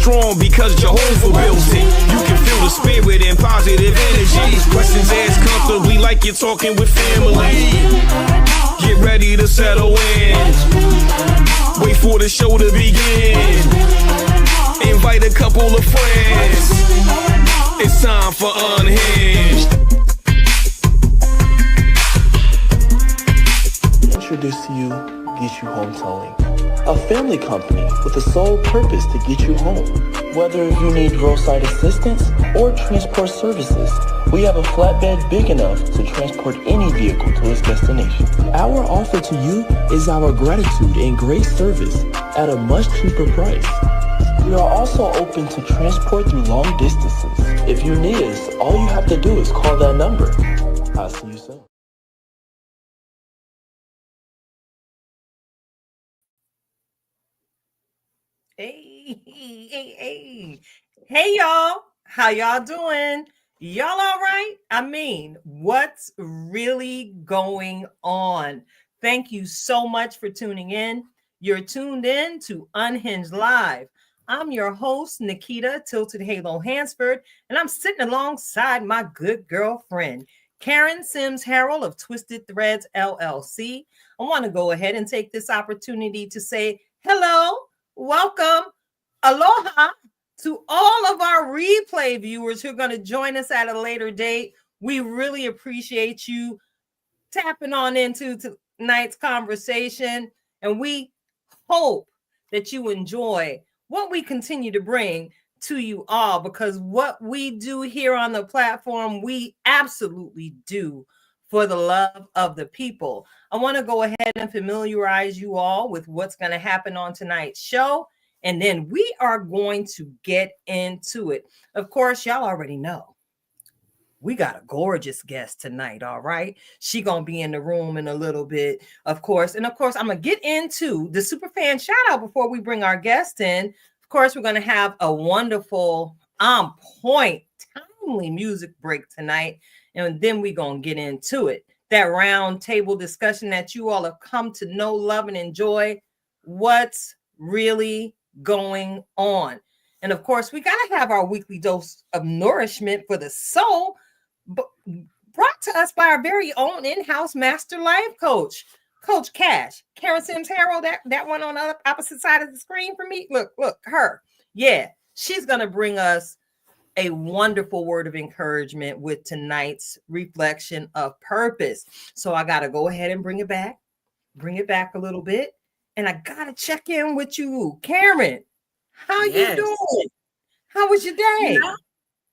strong because Jehovah built it. You can feel the spirit and positive energy. Questions asked comfortably like you're talking with family. Get ready to settle in. Wait for the show to begin. Invite a couple of friends. It's time for Unhinged. Introduce to you Get You Home Towing, a family company with the sole purpose to get you home. Whether you need roadside assistance or transport services, we have a flatbed big enough to transport any vehicle to its destination. Our offer to you is our gratitude and great service at a much cheaper price. We are also open to transport through long distances. If you need us, all you have to do is call that number. I'll see you soon. Hey, y'all. How y'all doing? Y'all all right? I mean, what's really going on? Thank you so much for tuning in. You're tuned in to Unhinged Live. I'm your host, Nikita Tilted Halo Hansford, and I'm sitting alongside my good girlfriend, Karen Sims Harrell of Twisted Threads LLC. I want to go ahead and take this opportunity to say hello, welcome, aloha to all of our replay viewers who are going to join us at a later date. We really appreciate you tapping on into tonight's conversation, and we hope that you enjoy what we continue to bring to you all, because what we do here on the platform, we absolutely do for the love of the people. I want to go ahead and familiarize you all with what's going to happen on tonight's show, and then we are going to get into it. Of course, y'all already know we got a gorgeous guest tonight, all right? She gonna be in the room in a little bit, of course. And of course, I'm gonna get into the superfan shout out before we bring our guest in. Of course, we're gonna have a wonderful, on point, timely music break tonight. And then we're gonna get into it. That round table discussion that you all have come to know, love, and enjoy. What's really going on? And of course, we gotta have our weekly dose of nourishment for the soul, brought to us by our very own in-house master life coach, Coach Cash. Karen Sims Harrell, that one on the opposite side of the screen for me. Look, her. Yeah, she's going to bring us a wonderful word of encouragement with tonight's reflection of purpose. So I got to go ahead and bring it back a little bit. And I got to check in with you, Karen. How you doing? How was your day?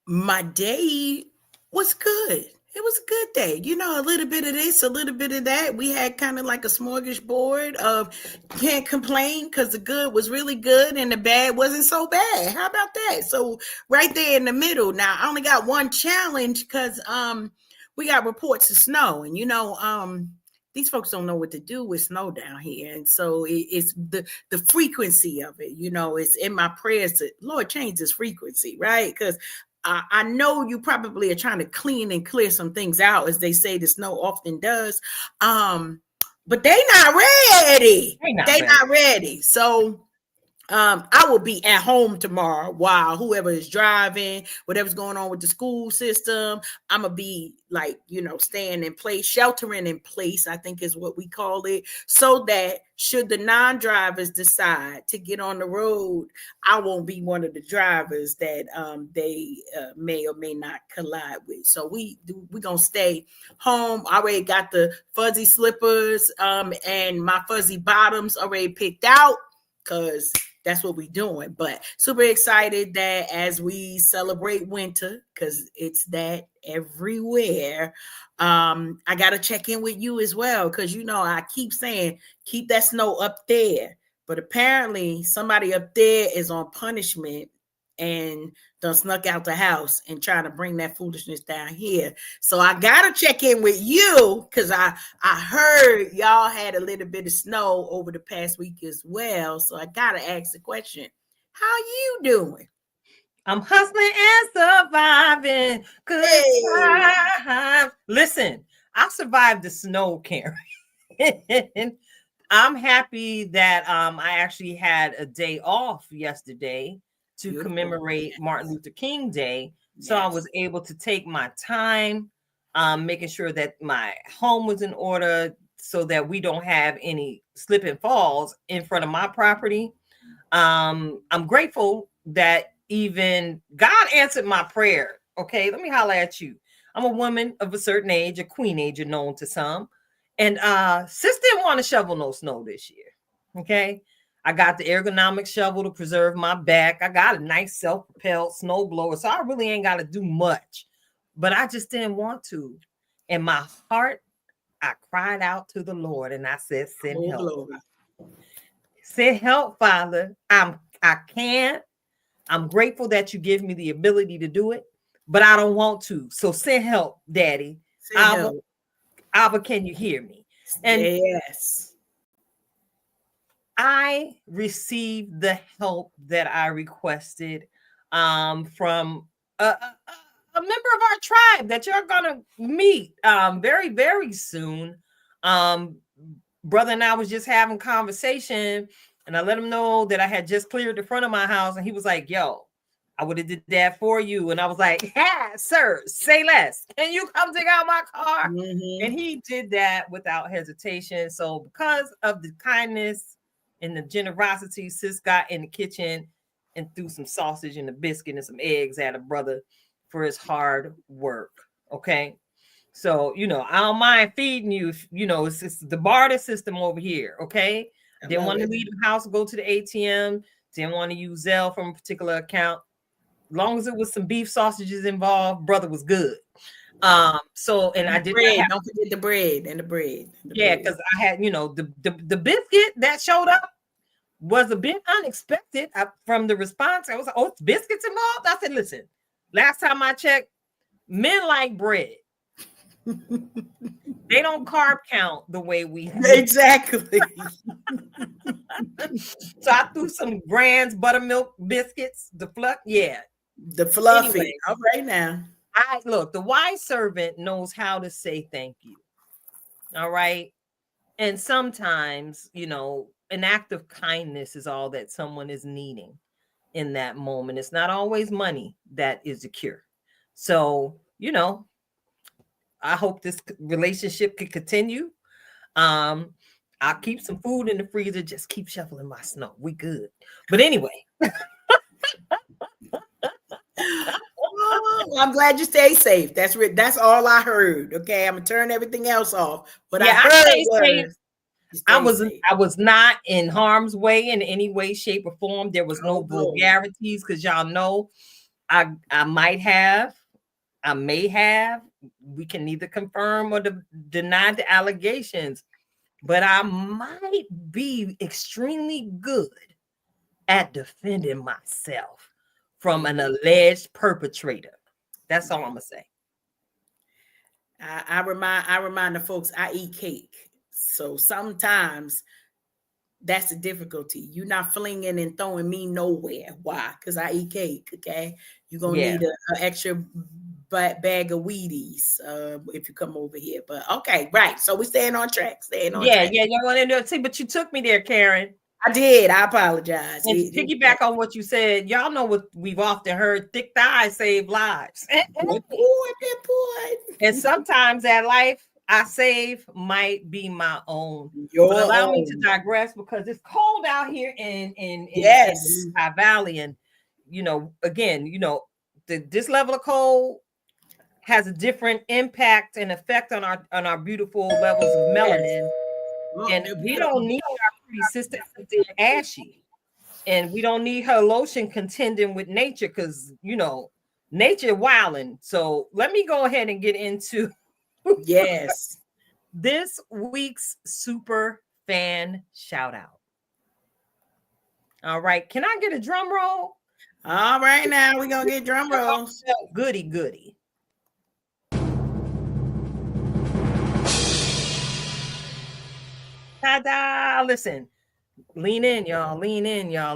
My day was good. It was a good day. You know, a little bit of this, a little bit of that. We had kind of like a smorgasbord of can't complain because the good was really good and the bad wasn't so bad. How about that? So right there in the middle. Now, I only got one challenge because we got reports of snow. And, you know, these folks don't know what to do with snow down here. And so it's the frequency of it. You know, it's in my prayers to, Lord, change this frequency, right? Because I know you probably are trying to clean and clear some things out, as they say the snow often does. But they not ready. They not ready. So I will be at home tomorrow while whoever is driving, whatever's going on with the school system, I'm going to be like, you know, staying in place, sheltering in place, I think is what we call it, so that should the non-drivers decide to get on the road, I won't be one of the drivers that they may or may not collide with. So we're going to stay home. I already got the fuzzy slippers and my fuzzy bottoms already picked out because that's what we're doing. But super excited that as we celebrate winter, because it's that everywhere, I got to check in with you as well, because, you know, I keep saying, keep that snow up there. But apparently somebody up there is on punishment and done snuck out the house and trying to bring that foolishness down here. So I got to check in with you because I heard y'all had a little bit of snow over the past week as well. So I got to ask the question, how you doing? I'm hustling and surviving. Good time. Listen, I survived the snow, Karen. I'm happy that I actually had a day off yesterday to Beautiful. commemorate Martin Luther King Day. So I Yes. was able to take my time, making sure that my home was in order so that we don't have any slip and falls in front of my property. I'm grateful that even God answered my prayer. Okay, let me holler at you. I'm a woman of a certain age, a queenager known to some. And sis didn't want to shovel no snow this year. Okay. I got the ergonomic shovel to preserve my back. I got a nice self-propelled snow blower. So I really ain't got to do much. But I just didn't want to. In my heart, I cried out to the Lord and I said, send Oh, help. glory. Send help, Father. I can't. I'm grateful that you give me the ability to do it, but I don't want to. So send help, Daddy. Send help. Abba, can you hear me? And yes, I received the help that I requested from a member of our tribe that you're gonna meet very, very soon. Brother and I was just having conversation, and I let him know that I had just cleared the front of my house, and he was like, "Yo, I would have did that for you." And I was like, "Yeah, sir, say less. Can you come dig out my car?" mm-hmm. And he did that without hesitation. So because of the kindness and the generosity, sis got in the kitchen and threw some sausage and a biscuit and some eggs at a brother for his hard work. Okay. So, I don't mind feeding you. It's the barter system over here. Okay. Didn't want to leave the house, go to the ATM. Didn't want to use Zelle from a particular account. As long as it was some beef sausages involved, brother was good. So, and I did bread. not have, Don't forget the bread and the bread. yeah, because I had, the biscuit that showed up was a bit unexpected from the response. I was like, oh, it's biscuits involved. I said, listen, last time I checked, men like bread. They don't carb count the way we do. Exactly. So I threw some Grand's buttermilk biscuits, the the fluffy. Anyway, all right now. Look, the wise servant knows how to say thank you. All right. And sometimes, an act of kindness is all that someone is needing in that moment. It's not always money that is the cure. So, I hope this relationship can continue. I'll keep some food in the freezer. Just keep shoveling my snow. We good. But anyway. Oh, I'm glad you stay safe. That's all I heard. Okay, I'm gonna turn everything else off. But yeah, I was not in harm's way in any way, shape, or form. There was no vulgarities because y'all know I might have, I may have. We can neither confirm or deny the allegations, but I might be extremely good at defending myself from an alleged perpetrator. That's all I'm gonna say. I remind the folks I eat cake, so sometimes that's the difficulty. You're not flinging and throwing me nowhere. Why? Because I eat cake. Okay, you're gonna need an extra bag of Wheaties if you come over here. But okay, right. So we staying on track. Track. Yeah. You want to see, but you took me there, Karen. I did. I apologize. And to piggyback on what you said, y'all know what we've often heard: thick thighs save lives. And sometimes that life I save might be my own. But allow me to digress because it's cold out here in Lehigh Valley, and again, this level of cold has a different impact and effect on our beautiful levels of melanin. And we don't need our pretty sister ashy, and we don't need her lotion contending with nature because nature wilding. So let me go ahead and get into this week's super fan shout out. All right, can I get a drum roll? All right, now we're gonna get drum rolls. Goody. Ta-da! Listen, lean in, y'all.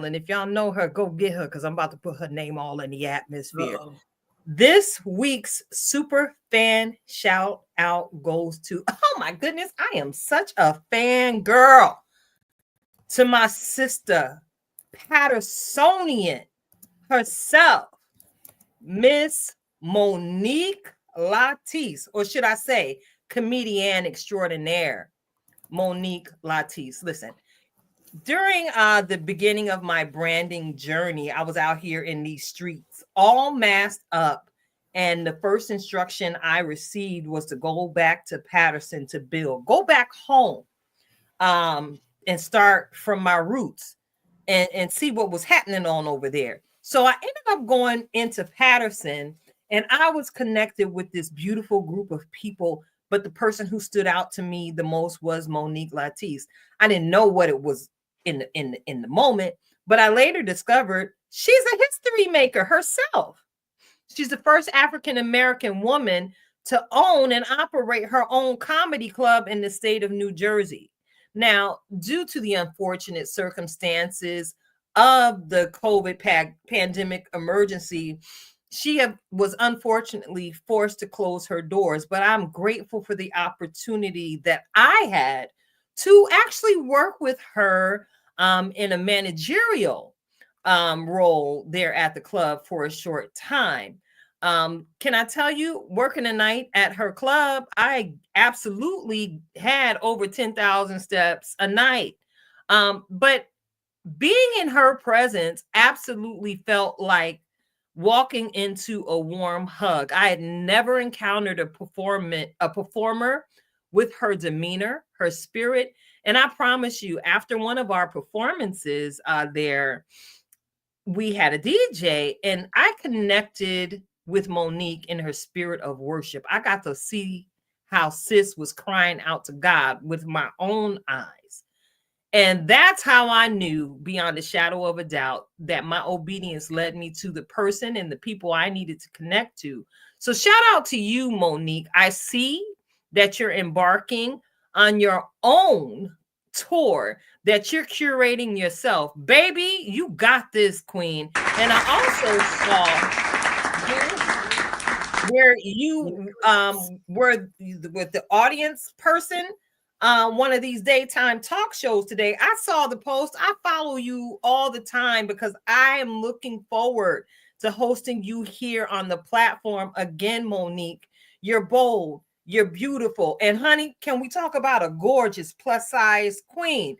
And if y'all know her, go get her because I'm about to put her name all in the atmosphere. This week's super fan shout out goes to, oh my goodness, I am such a fan girl, to my sister, Pattersonian, herself, Miss Monique Latisse, or should I say, comedian extraordinaire, Monique Latisse. Listen, during the beginning of my branding journey, I was out here in these streets, all masked up. And the first instruction I received was to go back to Patterson to build, go back home, and start from my roots and see what was happening on over there. So I ended up going into Patterson, and I was connected with this beautiful group of people. But the person who stood out to me the most was Monique Latisse. I didn't know what it was in the moment, but I later discovered she's a history maker herself. She's the first African American woman to own and operate her own comedy club in the state of New Jersey. Now, due to the unfortunate circumstances of the COVID pandemic emergency, she was unfortunately forced to close her doors. But I'm grateful for the opportunity that I had to actually work with her in a managerial role there at the club for a short time. Can I tell you, working a night at her club, I absolutely had over 10,000 steps a night. But being in her presence absolutely felt like walking into a warm hug. I had never encountered a performer with her demeanor, her spirit. And I promise you, after one of our performances there, we had a DJ, and I connected with Monique in her spirit of worship. I got to see how sis was crying out to God with my own eyes. And that's how I knew beyond a shadow of a doubt that my obedience led me to the person and the people I needed to connect to. So shout out to you, Monique. I see that you're embarking on your own tour, that you're curating yourself. Baby, you got this, queen. And I also saw where you were with the audience person, one of these daytime talk shows today. I saw the post. I follow you all the time because I am looking forward to hosting you here on the platform again, Monique. You're bold, you're beautiful, and honey, can we talk about a gorgeous plus size queen?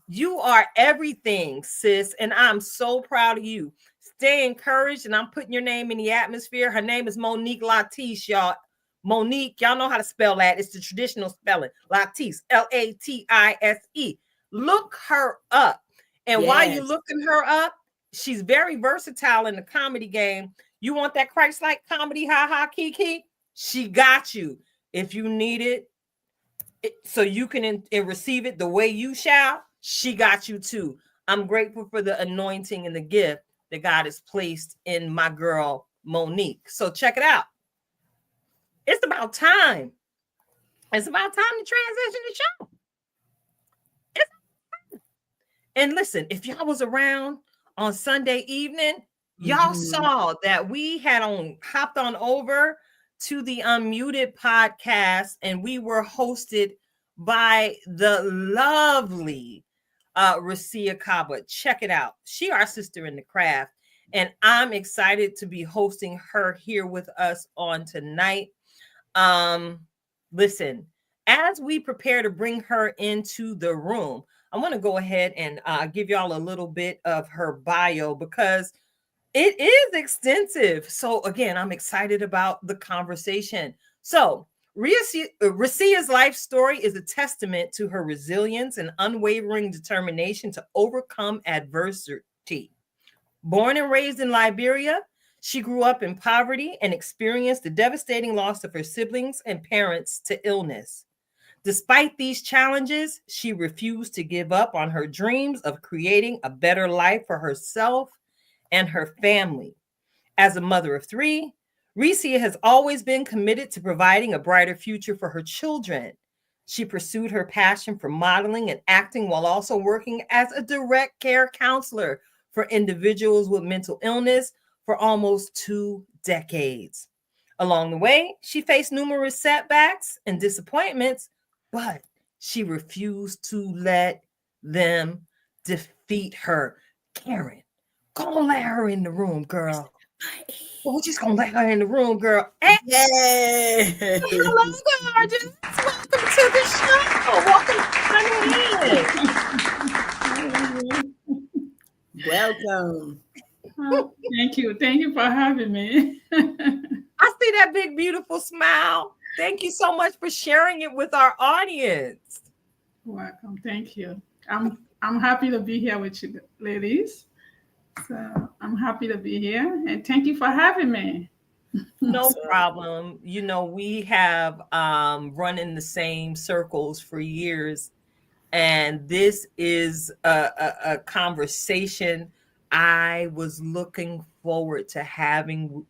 You are everything, sis, and I'm so proud of you. Stay encouraged, and I'm putting your name in the atmosphere. Her name is Monique Latisse, y'all. Monique, y'all know how to spell that. It's the traditional spelling. Latisse, Latise. Look her up. And while you're looking her up, she's very versatile in the comedy game. You want that Christ-like comedy, ha kiki? She got you. If you need it, so you can receive it the way you shall, she got you too. I'm grateful for the anointing and the gift that God has placed in my girl, Monique. So check it out. It's about time. It's about time to transition the show. And listen, if y'all was around on Sunday evening, y'all saw that we had hopped on over to the Unmuted podcast, and we were hosted by the lovely Recia Kabbah. Check it out. She our sister in the craft, and I'm excited to be hosting her here with us on tonight. Listen, as we prepare to bring her into the room, I want to go ahead and give y'all a little bit of her bio because it is extensive. So again, I'm excited about the conversation. So Recia's life story is a testament to her resilience and unwavering determination to overcome adversity. Born and raised in Liberia, she grew up in poverty and experienced the devastating loss of her siblings and parents to illness. Despite these challenges, she refused to give up on her dreams of creating a better life for herself and her family. As a mother of three, Recia has always been committed to providing a brighter future for her children. She pursued her passion for modeling and acting while also working as a direct care counselor for individuals with mental illness for almost 2 decades. Along the way, she faced numerous setbacks and disappointments, but she refused to let them defeat her. Karen, Go let her in the room, girl. We're just gonna let her in the room, girl. Hey, Yay! hello, gorgeous. Welcome to the show. Welcome in. Welcome. Thank you. Thank you for having me. I see that big, beautiful smile. Thank you so much for sharing it with our audience. Welcome. Thank you. I'm happy to be here with you, ladies. So I'm happy to be here, and thank you for having me. No problem. You know, we have run in the same circles for years, and this is a conversation I was looking forward to having.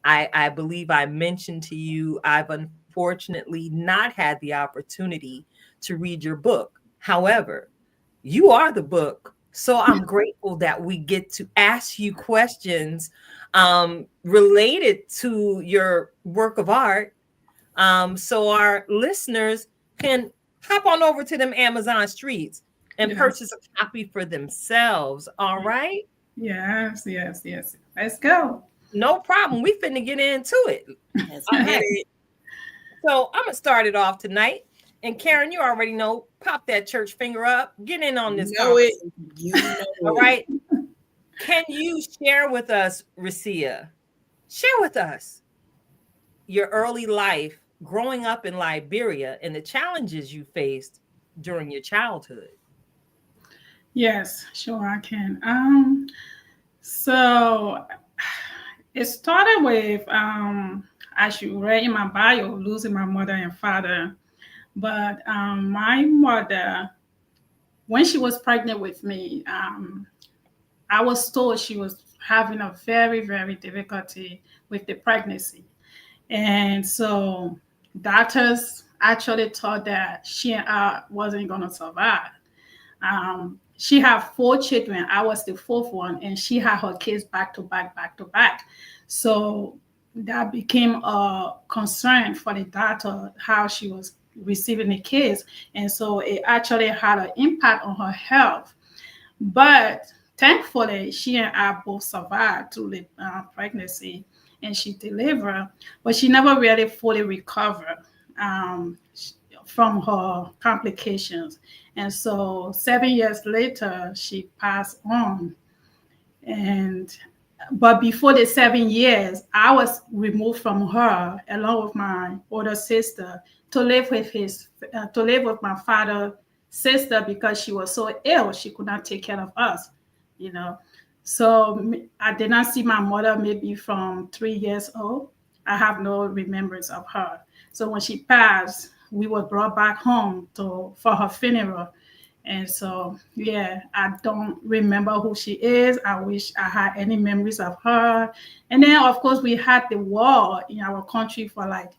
I believe I mentioned to you, I've unfortunately not had the opportunity to read your book. However, you are the book. So I'm grateful that we get to ask you questions related to your work of art. So our listeners can hop on over to them Amazon streets and Yes. purchase a copy for themselves. All right. Yes. Yes. Yes. Let's go. No problem. We finna get into it. Let's All get right. it. So I'm gonna start it off tonight. And Karen, you already know, pop that church finger up, get in on this You know it. conversation. You know All it. right. Can you share with us, Recia? Share with us your early life growing up in Liberia and the challenges you faced during your childhood. Yes. Sure, I can. So it started with as you read in my bio, losing my mother and father. But my mother, when she was pregnant with me, I was told she was having a very, very difficulty with the pregnancy. And so doctors actually thought that she and I wasn't going to survive. She had 4 children. I was the fourth one, and she had her kids back to back, back to back. So that became a concern for the doctor how she was receiving the kids. And so it actually had an impact on her health. But thankfully, she and I both survived through the pregnancy and she delivered, but she never really fully recovered um, from her complications. And so 7 years later, she passed on. And but before the 7 years, I was removed from her along with my older sister to live with to live with my father's sister because she was so ill she could not take care of us, you know. So I did not see my mother maybe from 3 years old. I have no remembrance of her. So when she passed, we were brought back home to for her funeral. And so, yeah, I don't remember who she is. I wish I had any memories of her. And then, of course, we had the war in our country for like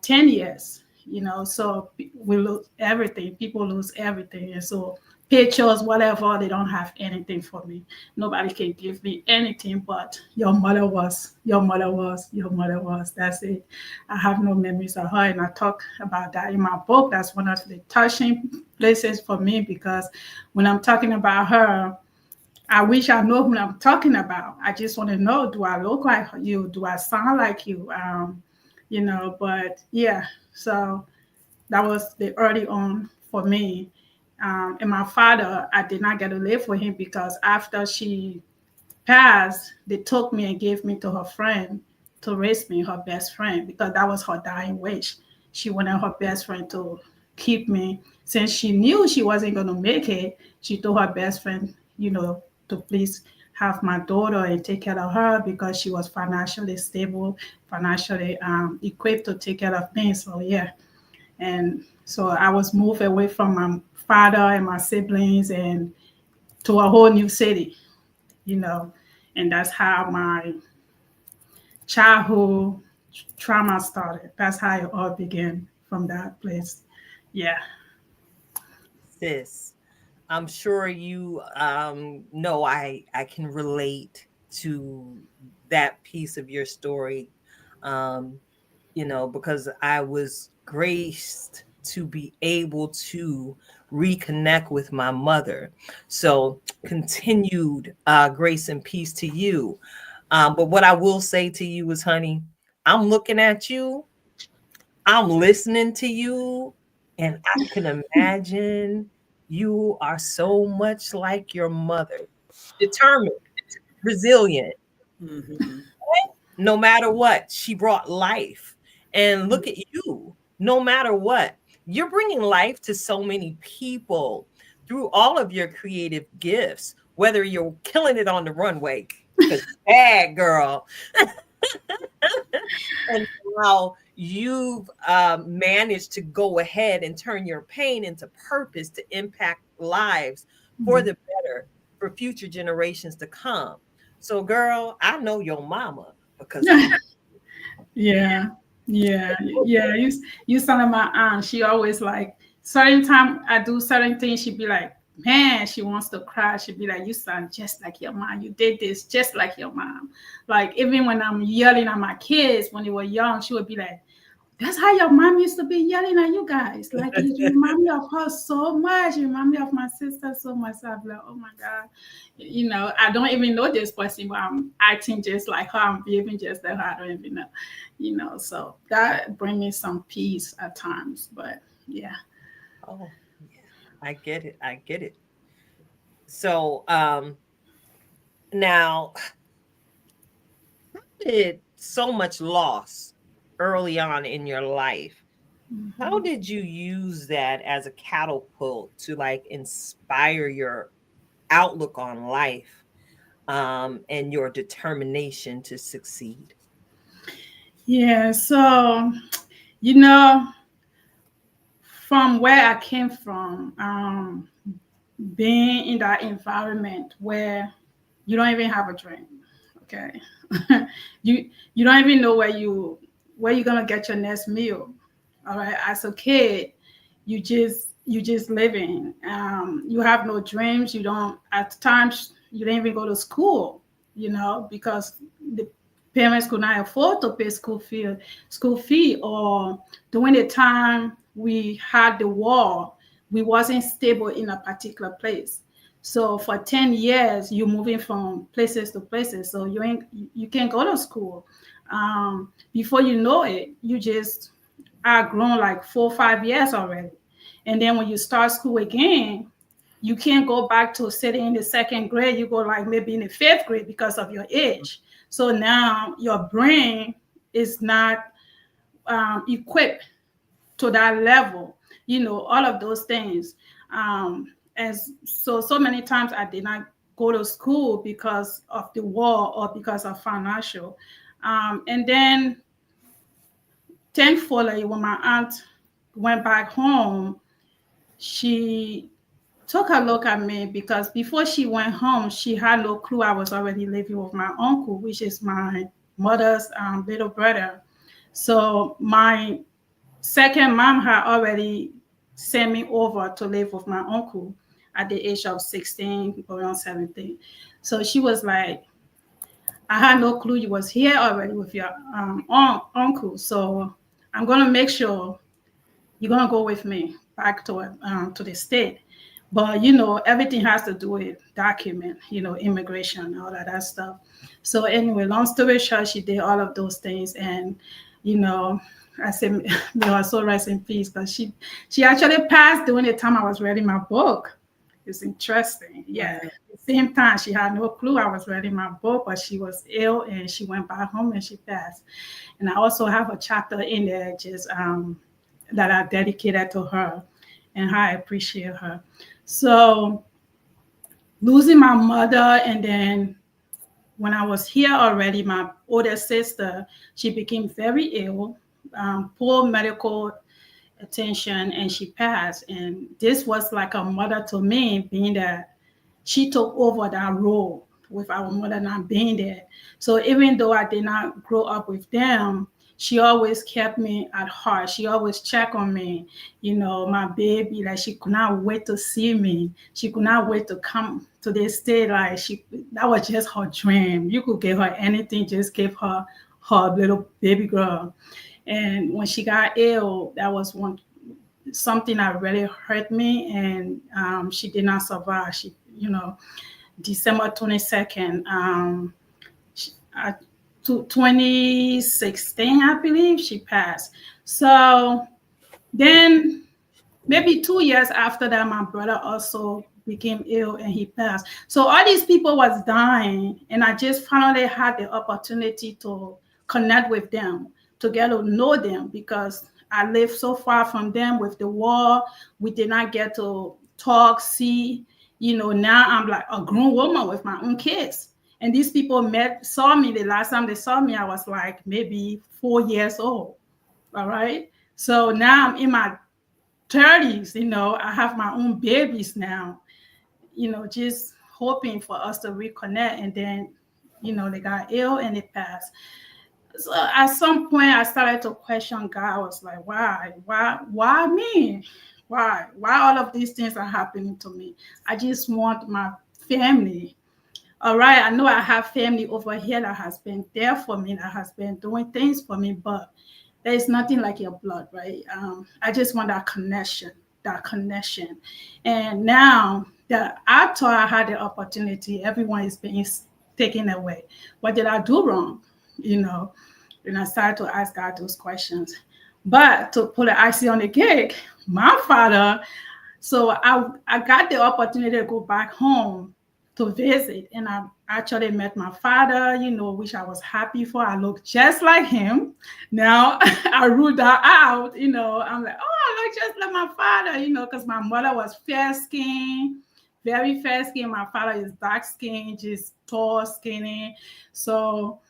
10 years, you know, so we lose everything. People lose everything. And so pictures, whatever, they don't have anything for me. Nobody can give me anything but your mother was, your mother was, your mother was. That's it. I have no memories of her. And I talk about that in my book. That's one of the touching places for me because when I'm talking about her, I wish I know who I'm talking about. I just want to know, do I look like you? Do I sound like you? You know, but yeah, so that was the early on for me. And my father, I did not get to live with him because after she passed, they took me and gave me to her friend to raise me, her best friend, because that was her dying wish. She wanted her best friend to keep me. Since she knew she wasn't going to make it, she told her best friend, you know, to please have my daughter and take care of her because she was financially stable, financially equipped to take care of me. So, yeah. And so I was moved away from my father and my siblings and to a whole new city, you know. And that's how my childhood trauma started. That's how it all began from that place. Yeah. Sis, I'm sure you know I can relate to that piece of your story. Um, you know, because I was graced to be able to reconnect with my mother. So continued grace and peace to you. But what I will say to you is, honey, I'm looking at you, I'm listening to you, and I can imagine you are so much like your mother, determined, resilient, Mhm. no matter what. She brought life. And look at you, no matter what, you're bringing life to so many people through all of your creative gifts, whether you're killing it on the runway, because bad girl, and how you've managed to go ahead and turn your pain into purpose to impact lives for the better for future generations to come. So, girl, I know your mama because I Yeah, yeah. You sound like my aunt. She always like certain time I do certain things. She'd be like, man, she wants to cry. She'd be like, you sound just like your mom. You did this just like your mom. Like even when I'm yelling at my kids when they were young, she would be like, that's how your mom used to be yelling at you guys. Like you remind me of her so much. You remind me of my sister so much. So I'm like, oh my God. You know, I don't even know this person, but I'm acting just like her. I'm behaving just like her. I don't even know. You know, so that brings me some peace at times. But yeah. oh yeah, I get it. I get it. So, now did so much loss early on in your life, how Mhm. did you use that as a catapult to like inspire your outlook on life, and your determination to succeed? Yeah. So, you know, from where I came from, being in that environment where you don't even have a dream, okay? You don't even know where you're gonna get your next meal. All right, as a kid, you just living. You have no dreams. You don't, at times you don't even go to school, because the parents could not afford to pay school fee. Or during the time we had the war, we wasn't stable in a particular place. So for 10 years, you're moving from places to places. So you can't go to school. Before you know it, you just are grown like 4 or 5 years already. And then when you start school again, you can't go back to sitting in the second grade. You go like maybe in the fifth grade because of your age. So now your brain is not equipped to that level, all of those things. As so many times I did not go to school because of the war or because of financial. And then thankfully, when my aunt went back home, she took a look at me because before she went home, she had no clue I was already living with my uncle, which is my mother's little brother. So my second mom had already sent me over to live with my uncle at the age of 16, going on 17. So she was like, I had no clue you was here already with your uncle. So I'm going to make sure you're going to go with me back to the state. But, everything has to do with document, immigration, all of that stuff. So anyway, long story short, she did all of those things. And, you know, I said, may her soul rest in peace, because she actually passed during the time I was writing my book. It's interesting. Yeah. Right. At the same time, she had no clue I was writing my book, but she was ill and she went back home and she passed. And I also have a chapter in there just that I dedicated to her and how I appreciate her. So losing my mother, and then when I was here already, my older sister, she became very ill, poor medical attention, and she passed. And this was like a mother to me, being that she took over that role with our mother not being there. So even though I did not grow up with them, she always kept me at heart. She always checked on me, my baby. Like she could not wait to see me. She could not wait to come to this state. Like that was just her dream. You could give her anything, just give her little baby girl. And when she got ill, that was something that really hurt me, and she did not survive. She, December 22nd, 2016, I believe, she passed. So then maybe 2 years after that, my brother also became ill and he passed. So all these people was dying, and I just finally had the opportunity to connect with them, to get to know them, because I lived so far from them with the war. We did not get to talk, see. Now I'm like a grown woman with my own kids. And these people saw me. The last time they saw me, I was like maybe 4 years old. All right. So now I'm in my 30s, I have my own babies now, just hoping for us to reconnect. And then, they got ill and they passed. So at some point I started to question God. I was like, why me? Why all of these things are happening to me? I just want my family. All right, I know I have family over here that has been there for me, that has been doing things for me, but there is nothing like your blood, right? I just want that connection. And now that I thought I had the opportunity, everyone is being taken away. What did I do wrong? And I started to ask God those questions. But to put an icing on the cake, my father, so I got the opportunity to go back home to visit, and I actually met my father, which I was happy for. I look just like him. Now I ruled that out, I'm like, oh, I look just like my father, because my mother was fair skinned, very fair skinned. My father is dark skinned, just tall, skinny. So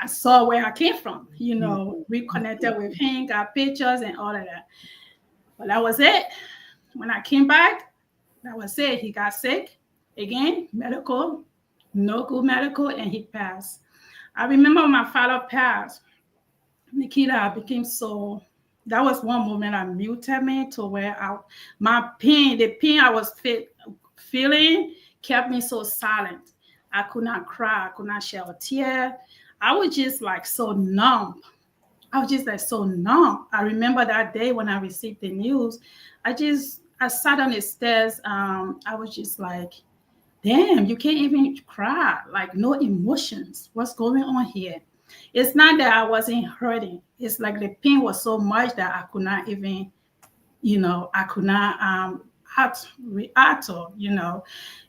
I saw where I came from, reconnected with him, got pictures and all of that. But that was it. When I came back, that was it. He got sick again, medical, no good medical, and he passed. I remember when my father passed, Nikita, I became so, that was one moment that muted me to where the pain I was feeling kept me so silent. I could not cry, I could not shed a tear. I was just like so numb. I remember that day when I received the news, I sat on the stairs. I was just like, damn, you can't even cry, like no emotions. What's going on here? It's not that I wasn't hurting. It's like the pain was so much that I could not even, I could not react or,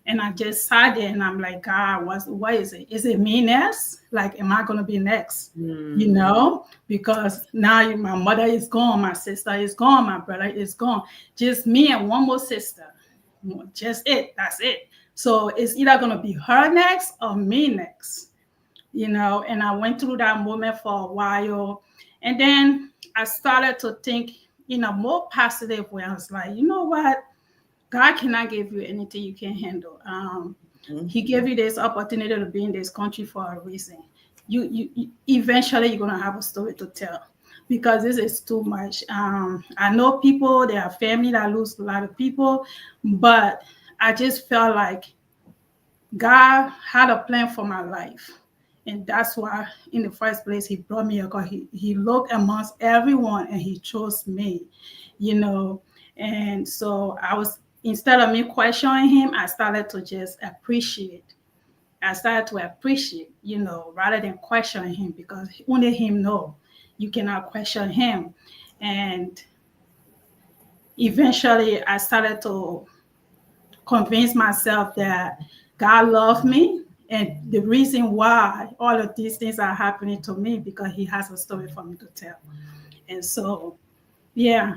and I just sat there and I'm like, God, what is it? Is it me next? Like, am I going to be next? Because now my mother is gone, my sister is gone, my brother is gone. Just me and one more sister. Just it. That's it. So it's either going to be her next or me next, and I went through that moment for a while. And then I started to think in a more positive way. I was like, you know what? God cannot give you anything you can't handle. He gave you this opportunity to be in this country for a reason. You eventually you're gonna have a story to tell, because this is too much. I know people, they have family that lose a lot of people, but I just felt like God had a plan for my life. And that's why in the first place he brought me here, because he looked amongst everyone and he chose me, And so instead of me questioning him, I started to just appreciate. Rather than questioning him, because only him knows. You cannot question him. And eventually I started to convince myself that God loved me, and the reason why all of these things are happening to me, because he has a story for me to tell. And so, yeah.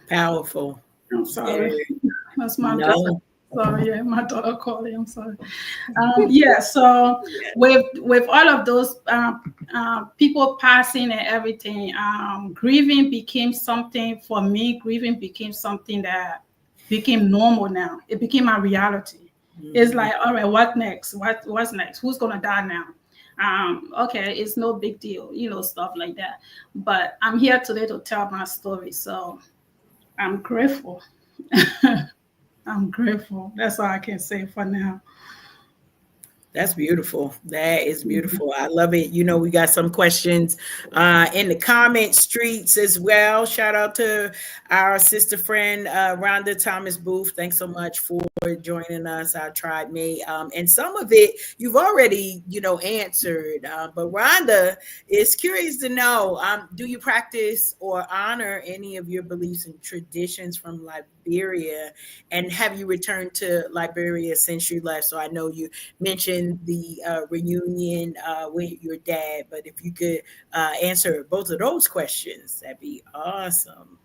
Powerful. I'm sorry. That's my No. Sorry, yeah, my daughter calling. I'm sorry. So with all of those people passing and everything, grieving became something for me. Grieving became something that became normal now. It became my reality. It's like, all right, what next? What's next? Who's gonna die now? Okay, it's no big deal, stuff like that. But I'm here today to tell my story, so I'm grateful. I'm grateful. That's all I can say for now. That's beautiful. That is beautiful. I love it. You know, we got some questions in the comment streets as well. Shout out to our sister friend, Rhonda Thomas Booth. Thanks so much for joining us, our tribe mate. And some of it you've already, you know, answered. But Rhonda is curious to know, do you practice or honor any of your beliefs and traditions from Liberia? And have you returned to Liberia since you left? So I know you mentioned the reunion with your dad, but if you could answer both of those questions, that'd be awesome.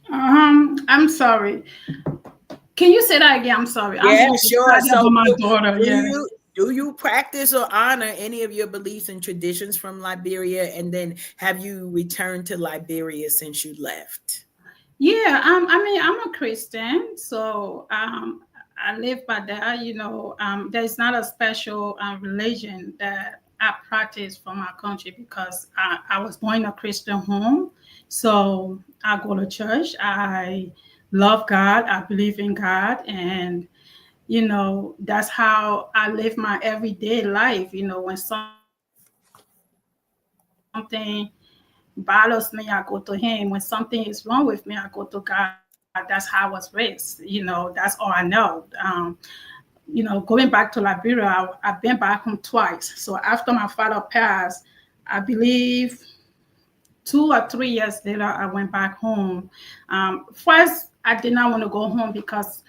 I'm sorry. Can you say that again? I'm sorry. I'm Yeah, so sure. excited So about my daughter. Yeah. do you practice or honor any of your beliefs and traditions from Liberia? And then have you returned to Liberia since you left? Yeah, I mean, I'm a Christian, so I live by that. You know, there's not a special religion that I practice from my country because I was born in a Christian home. So I go to church. I love God. I believe in God, and you know, that's how I live my everyday life. You know, when something bothers me, I go to him. When something is wrong with me, I go to God. That's how I was raised. You know, that's all I know. You know, going back to Liberia, I've been back home twice. So after my father passed, I believe 2 or 3 years later, I went back home. First, I did not want to go home because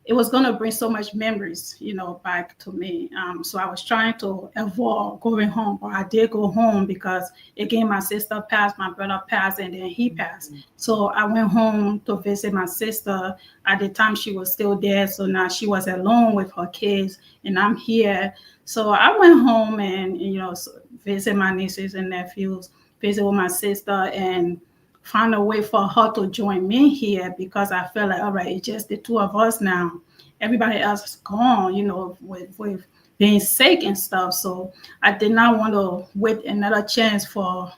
it was going to bring so much memories, you know, back to me. So I was trying to avoid going home, but I did go home because again, my sister passed, my brother passed, and then he passed. So I went home to visit my sister. At the time, she was still there, so now she was alone with her kids, and I'm here. So I went home and you know, visit my nieces and nephews, visit with my sister, and find a way for her to join me here because I feel like, all right, it's just the two of us now. Everybody else is gone, you know, with being sick and stuff. So I did not want to wait another chance for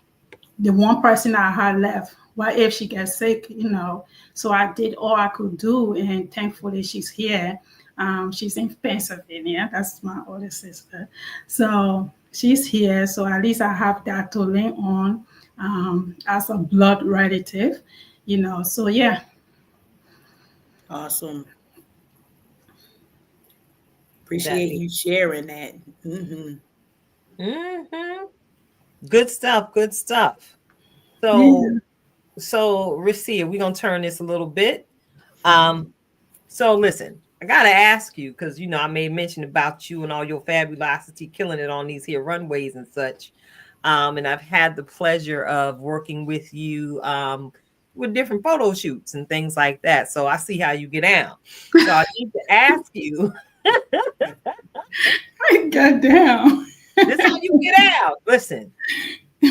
the one person I had left. What if she gets sick, you know? So I did all I could do, and thankfully she's here. She's in Pennsylvania. That's my older sister. So she's here. So at least I have that to lean on as a blood relative, you know. So yeah. Awesome. That Appreciate you sharing that. mm-hmm. Good stuff. Good stuff. Yeah. So Recia, we're gonna turn this a little bit. So listen, I gotta ask you because you know I made mention about you and all your fabulosity, killing it on these here runways and such. And I've had the pleasure of working with you with different photo shoots and things like that. So I see how you get down. So I need to ask you, God damn. this how you get out. Listen,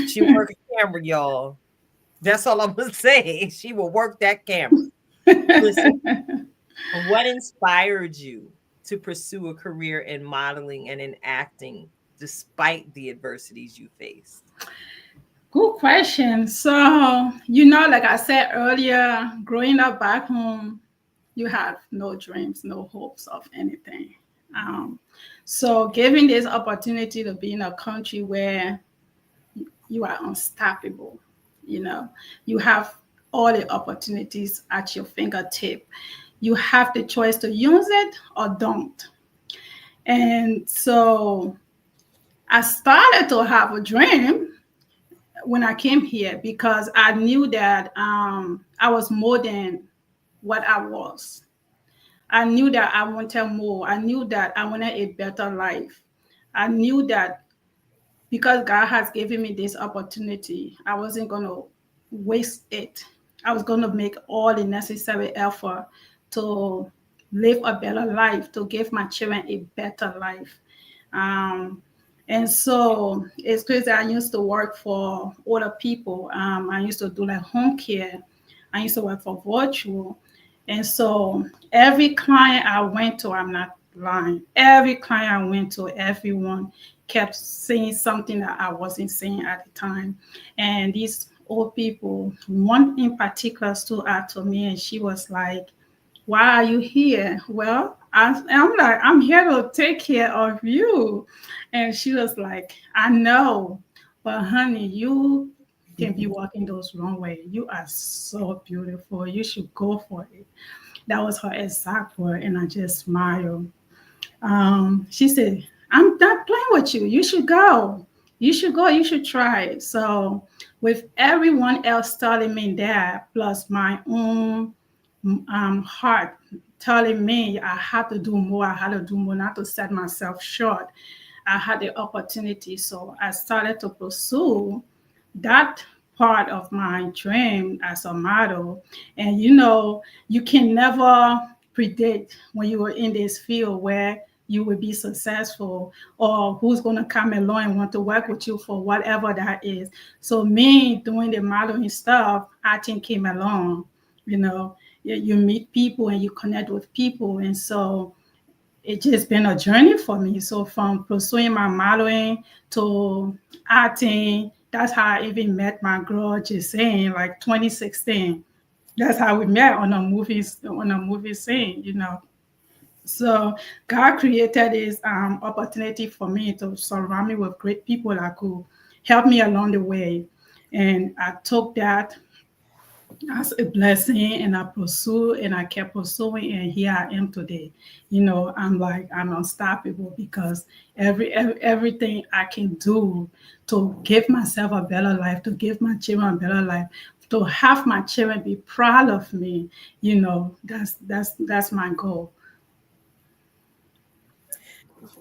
she work a camera, y'all. That's all I'm gonna say. She will work that camera. Listen, what inspired you to pursue a career in modeling and in acting despite the adversities you faced? Good question. So, you know, like I said earlier, growing up back home, you have no dreams, no hopes of anything. Um, so, given this opportunity to be in a country where you are unstoppable, you know, you have all the opportunities at your fingertip. You have the choice to use it or don't. And so, I started to have a dream when I came here because I knew that I was more than what I was. I knew that I wanted more. I knew that I wanted a better life. I knew that because God has given me this opportunity, I wasn't going to waste it. I was going to make all the necessary effort to live a better life, to give my children a better life. Um, and so it's crazy. I used to work for other people. I used to do like home care. I used to work for virtual. And so every client I went to, I'm not lying, every client I went to, everyone kept saying something that I wasn't saying at the time. And these old people, one in particular stood out to me and she was like, why are you here? Well, I'm like, I'm here to take care of you. And she was like, I know, but honey, you can be walking those runway. You are so beautiful. You should go for it. That was her exact word. And I just smiled. She said, I'm not playing with you. You should go. You should go. You should try it. So, with everyone else telling me that, plus my own heart telling me I had to do more, I had to do more, not to set myself short, I had the opportunity. So, I started to pursue that part of my dream as a model. And you can never predict when you are in this field where you will be successful or who's going to come along and want to work with you for whatever that is. So me doing the modeling stuff, acting came along. You meet people and you connect with people, and so it's just been a journey for me. So from pursuing my modeling to acting, that's how I even met my girl Jane, like 2016. That's how we met on a movie scene. So God created this opportunity for me to surround me with great people that could help me along the way. And I took that as a blessing, and I pursued and I kept pursuing, and here I am today. I'm unstoppable because everything I can do to give myself a better life, to give my children a better life, to have my children be proud of me, that's my goal.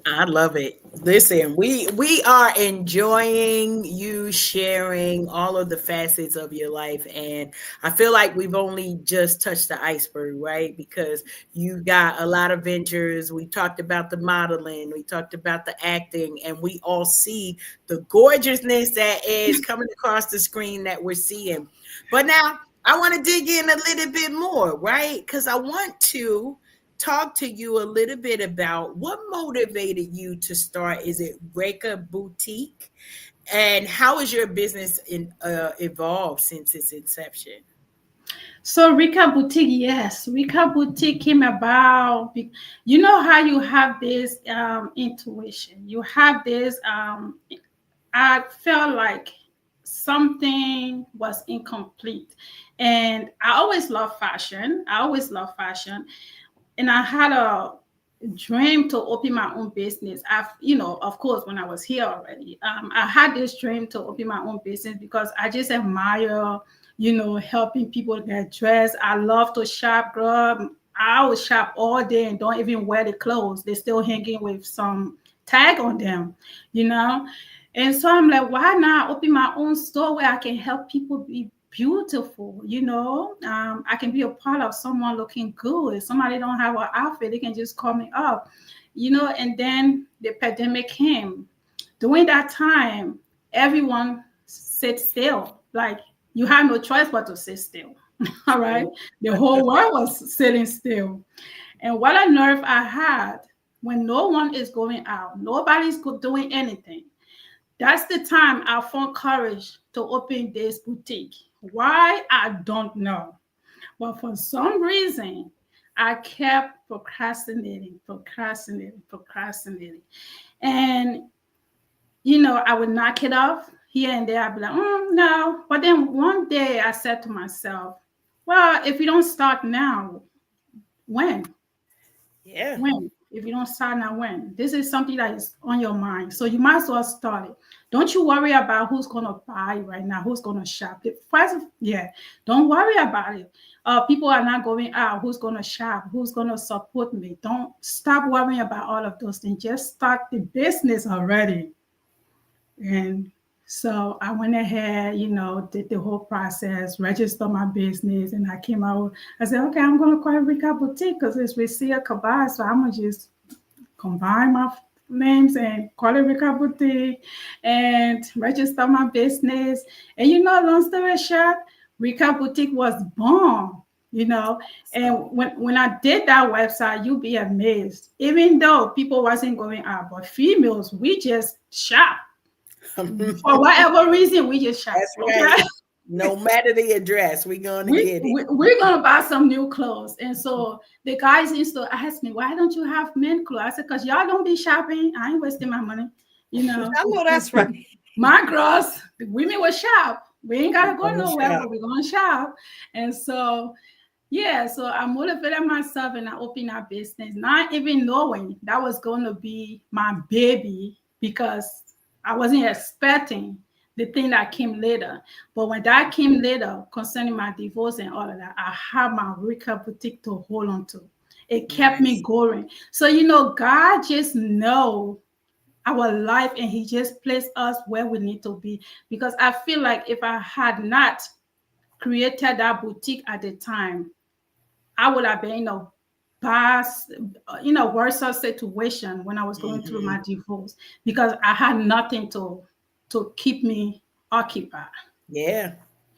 I love it. Listen, we are enjoying you sharing all of the facets of your life, and I feel like we've only just touched the iceberg, right? Because you got a lot of ventures. We talked about the modeling, we talked about the acting, and we all see the gorgeousness that is coming across the screen that we're seeing. But now I want to dig in a little bit more, right? Because I want to talk to you a little bit about what motivated you to start. Is it Reka Boutique? And how has your business evolved since its inception? So Reka Boutique, yes, Reka Boutique came about. You know how you have this intuition. You have this. I felt like something was incomplete, and I always love fashion. And I had a dream to open my own business. Of course, when I was here already, I had this dream to open my own business because I just admire, helping people get dressed. I love to shop, girl. I would shop all day and don't even wear the clothes. They're still hanging with some tag on them, you know? And so I'm like, why not open my own store where I can help people be beautiful? I can be a part of someone looking good. If somebody don't have an outfit, they can just call me up, and then the pandemic came. During that time, everyone sit still. Like, you had no choice but to sit still. All right. The whole world was sitting still. And what a nerve I had when no one is going out, nobody's doing anything. That's the time I found courage to open this boutique. Why? I don't know. But for some reason, I kept procrastinating. And, I would knock it off here and there. I'd be like, no. But then one day I said to myself, well, if you don't start now, when? Yeah. When? If you don't start now, when? This is something that is on your mind. So you might as well start it. Don't you worry about who's going to buy right now, who's going to shop. Don't worry about it. People are not going out. Who's going to shop? Who's going to support me? Don't stop worrying about all of those things. Just start the business already. And so I went ahead, did the whole process, registered my business, and I came out. I said, okay, I'm going to call it Recia Boutique because it's Recia Kabbah. So I'm going to just combine my names and call it Recia Boutique and register my business. And, long story short, Recia Boutique was born. And when I did that website, you'll be amazed. Even though people wasn't going out, but females, we just shop. For whatever reason, we just shop. That's right. No matter the address, we're going to get it. We're going to buy some new clothes. And so the guys used to ask me, why don't you have men clothes? I said, because y'all don't be shopping. I ain't wasting my money. You know, I know that's right. My girls, the women will shop. We ain't got to go nowhere, but we're going to shop. And so, yeah, so I motivated myself and I opened a business, not even knowing that was going to be my baby because I wasn't expecting the thing that came later. But when that came later, concerning my divorce and all of that, I had my Recia boutique to hold on to. It kept me going. So, you know, God just knows our life and he just placed us where we need to be. Because I feel like if I had not created that boutique at the time, I would have been in a worse situation when I was going through my divorce because I had nothing to keep me occupied. Yeah.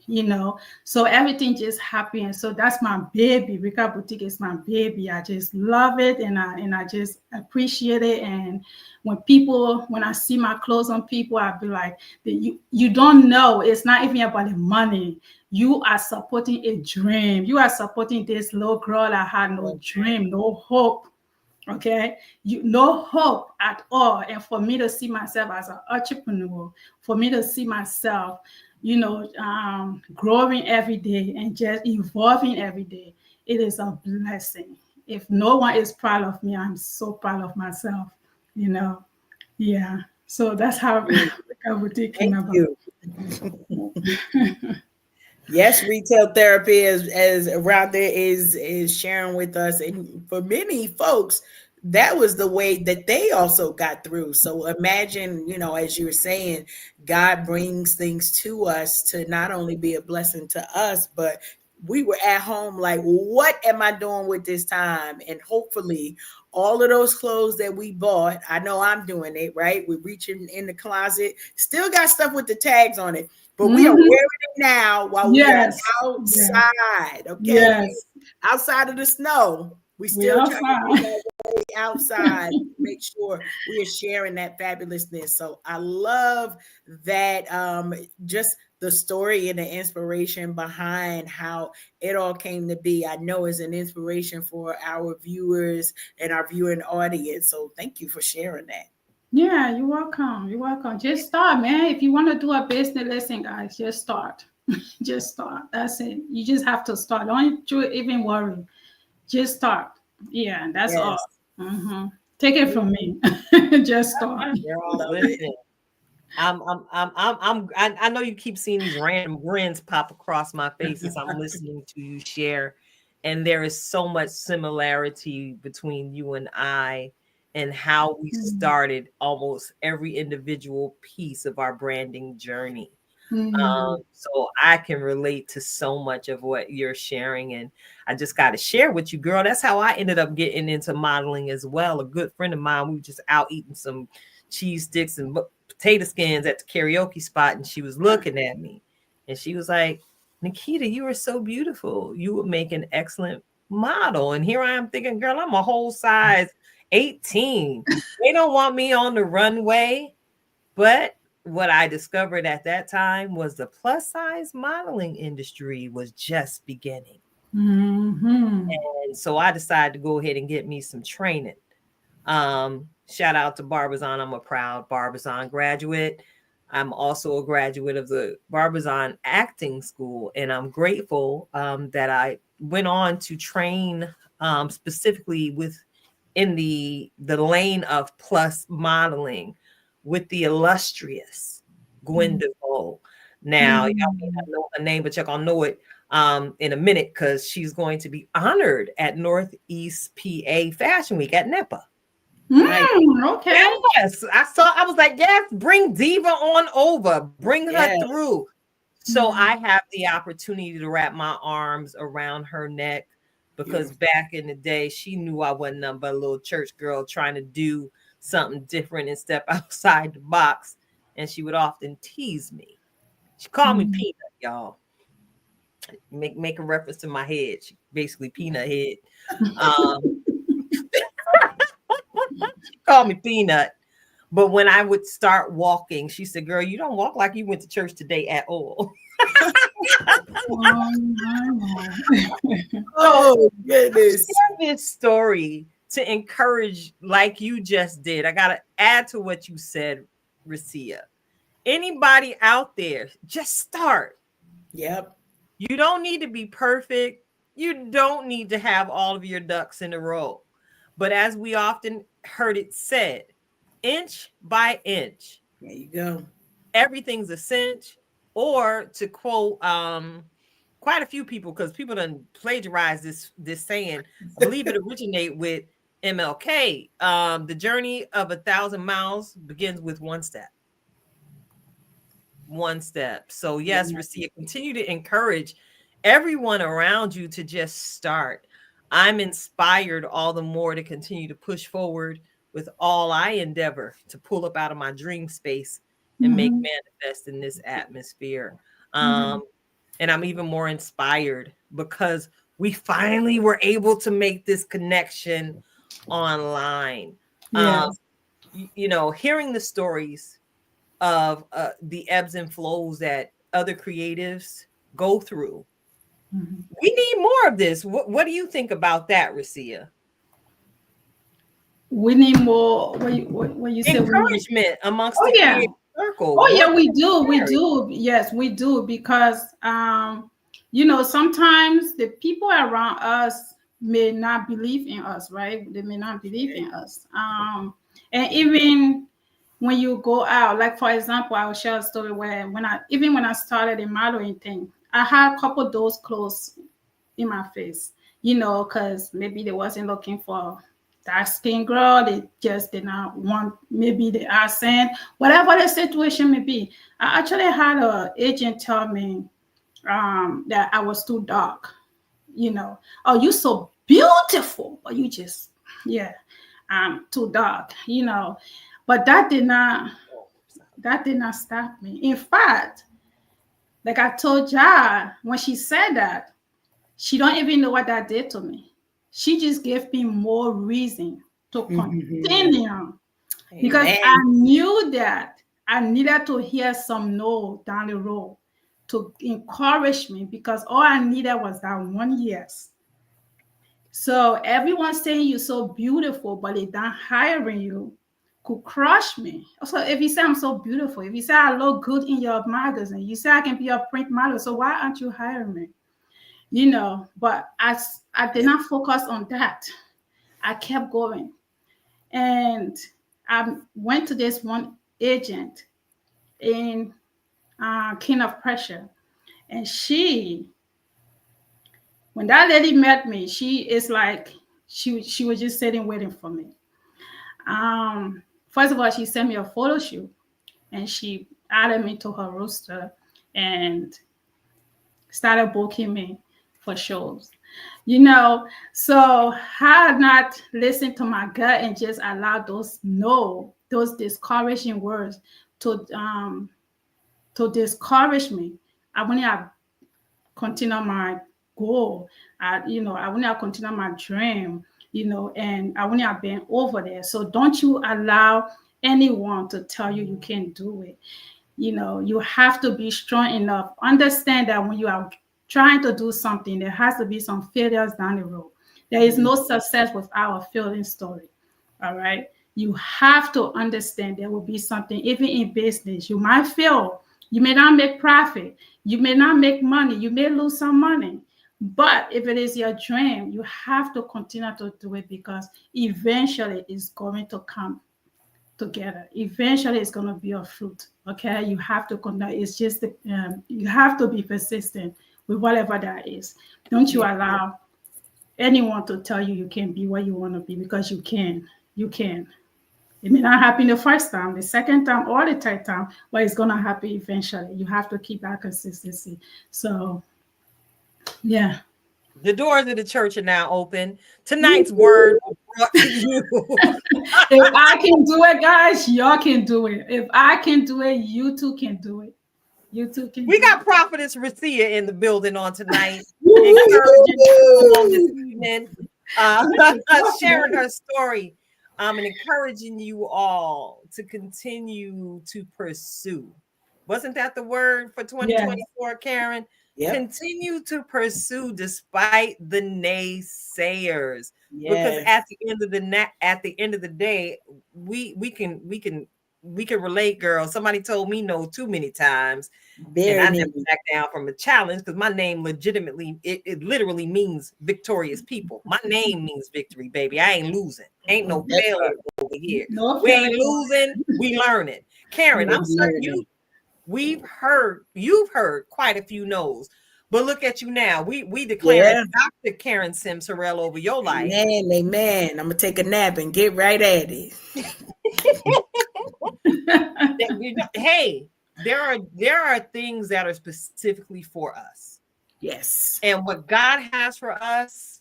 You know, so everything just happened. So that's my baby. Recia Boutique is my baby. I just love it and I just appreciate it. And when I see my clothes on people, I'll be like, you don't know. It's not even about the money. You are supporting a dream. You are supporting this little girl that had no dream, no hope. Okay, no hope at all. And for me to see myself as an entrepreneur, for me to see myself, you know, growing every day and just evolving every day, it is a blessing. If no one is proud of me, I'm so proud of myself, you know. Yeah. So that's how Recia Boutique came about. Yes, retail therapy as around there is sharing with us. And for many folks, that was the way that they also got through. So imagine, you know, as you were saying, God brings things to us to not only be a blessing to us, but we were at home like, what am I doing with this time? And hopefully all of those clothes that we bought, I know I'm doing it, right? We're reaching in the closet, still got stuff with the tags on it, but we are wearing it now while we are outside. Okay. Yes. Outside of the snow. We still trying to get that way outside, make sure we are sharing that fabulousness. So I love that just the story and the inspiration behind how it all came to be. I know is an inspiration for our viewers and our viewing audience. So thank you for sharing that. Yeah, you're welcome. You're welcome. Just start, man. If you want to do a business, listen, guys, just start. Just start. That's it. You just have to start. Don't you even worry. Just start. Yeah, that's all. Mm-hmm. Take it from me. Just start. Girl, listen. I know you keep seeing these random grins pop across my face as I'm listening to you share, and there is so much similarity between you and I and how we started almost every individual piece of our branding journey. So I can relate to so much of what you're sharing, and I just got to share with you, girl. That's how I ended up getting into modeling as well. A good friend of mine, we were just out eating some cheese sticks and potato skins at the karaoke spot, and she was looking at me, and she was like, "Nikita, you are so beautiful. You would make an excellent model." And here I am thinking, girl, I'm a whole size 18. They don't want me on the runway, but what I discovered at that time was the plus size modeling industry was just beginning. And so I decided to go ahead and get me some training. Shout out to Barbizon. I'm a proud Barbizon graduate. I'm also a graduate of the Barbizon Acting School, and I'm grateful that I went on to train specifically in the lane of plus modeling with the illustrious Gwen DeVoe. Now, y'all may not know her name, but y'all gonna know it in a minute because she's going to be honored at Northeast PA Fashion Week at NEPA. Okay. Yes, I was like, yes, bring Diva on over, bring her through. So I have the opportunity to wrap my arms around her neck because back in the day, she knew I wasn't nothing but a little church girl trying to do something different and step outside the box. And she would often tease me. She called me Peanut, y'all. Make a reference to my head. She basically Peanut head. She called me Peanut. But when I would start walking, she said, girl, you don't walk like you went to church today at all. Oh goodness. Share this story to encourage, like you just did. I got to add to what you said, Recia. Anybody out there, just start. Yep. You don't need to be perfect. You don't need to have all of your ducks in a row. But as we often heard it said, inch by inch, There you go. everything's a cinch. Or to quote quite a few people, because people done plagiarized this saying, I believe it originated with MLK. The journey of 1,000 miles begins with one step. One step. So yes, Recia, continue to encourage everyone around you to just start. I'm inspired all the more to continue to push forward with all I endeavor to pull up out of my dream space and make manifest in this atmosphere. And I'm even more inspired because we finally were able to make this connection online. Yes. You know, hearing the stories of the ebbs and flows that other creatives go through. We need more of this. What do you think about that, Recia? We need more. What you say? Encouragement amongst Oh the yeah. creative circle. Oh yeah, we do. We do. Yes, we do, because you know, sometimes the people around us may not believe in us, right? They may not believe in us. And even when you go out, like for example, I will share a story where when I started the modeling thing, I had a couple of those clothes in my face, you know, because maybe they wasn't looking for dark skin girl. They just did not want maybe the accent, whatever the situation may be. I actually had an agent tell me that I was too dark, you know. Oh, you so beautiful, but you just, yeah, too dark, you know. But that did not stop me. In fact, like I told Ja, when she said that, she don't even know what that did to me. She just gave me more reason to continue, because I knew that I needed to hear some no down the road to encourage me, because all I needed was that one yes. So everyone saying you're so beautiful, but they not hiring you, could crush me. So if you say I'm so beautiful, if you say I look good in your magazine, you say I can be a print model, so why aren't you hiring me? You know, but I did not focus on that. I kept going. And I went to this one agent in King of Prussia. And when that lady met me, she is like, she was just sitting waiting for me. First of all, she sent me a photo shoot and she added me to her roster and started booking me for shows. You know, so had not listened to my gut and just allowed those discouraging words to discourage me, I wouldn't have continued my goal. I wouldn't have continued my dream, you know, and I wouldn't have been over there. So don't you allow anyone to tell you you can't do it. You know, you have to be strong enough. Understand that when you are trying to do something, there has to be some failures down the road. There is no success without a failing story. All right. You have to understand there will be something, even in business. You might fail. You may not make profit. You may not make money. You may lose some money. But if it is your dream, you have to continue to do it, because eventually it's going to come together. Eventually it's going to be a fruit. Okay, you have to continue. It's just you have to be persistent with whatever that is. Don't you allow anyone to tell you you can't be what you want to be, because you can. It may not happen the first time, the second time, or the third time, but it's going to happen eventually. You have to keep that consistency. So yeah. The doors of the church are now open. Tonight's word was brought to you. If I can do it, guys, y'all can do it. If I can do it, you too can do it. You too can. We got Prophetess Recia in the building on tonight, encouraging you on this evening, sharing her story, and encouraging you all to continue to pursue. Wasn't that the word for 2024, Karen? Yep. Continue to pursue despite the naysayers, because Yes. at the end of the day, we can relate, girl. Somebody told me no too many times, and I Very never neat. back down from a challenge, because my name legitimately, it literally means victorious people. My name means victory, baby. I ain't losing. Ain't no That failure part. over here. No We ain't failure. losing. We learning. Karen, I'm certain you've heard quite a few no's, but look at you now. We declaring Yeah. Dr. Karen Sims Harrell over your life. Amen, amen. I'm gonna take a nap and get right at it. Hey, there are things that are specifically for us. Yes. And what God has for us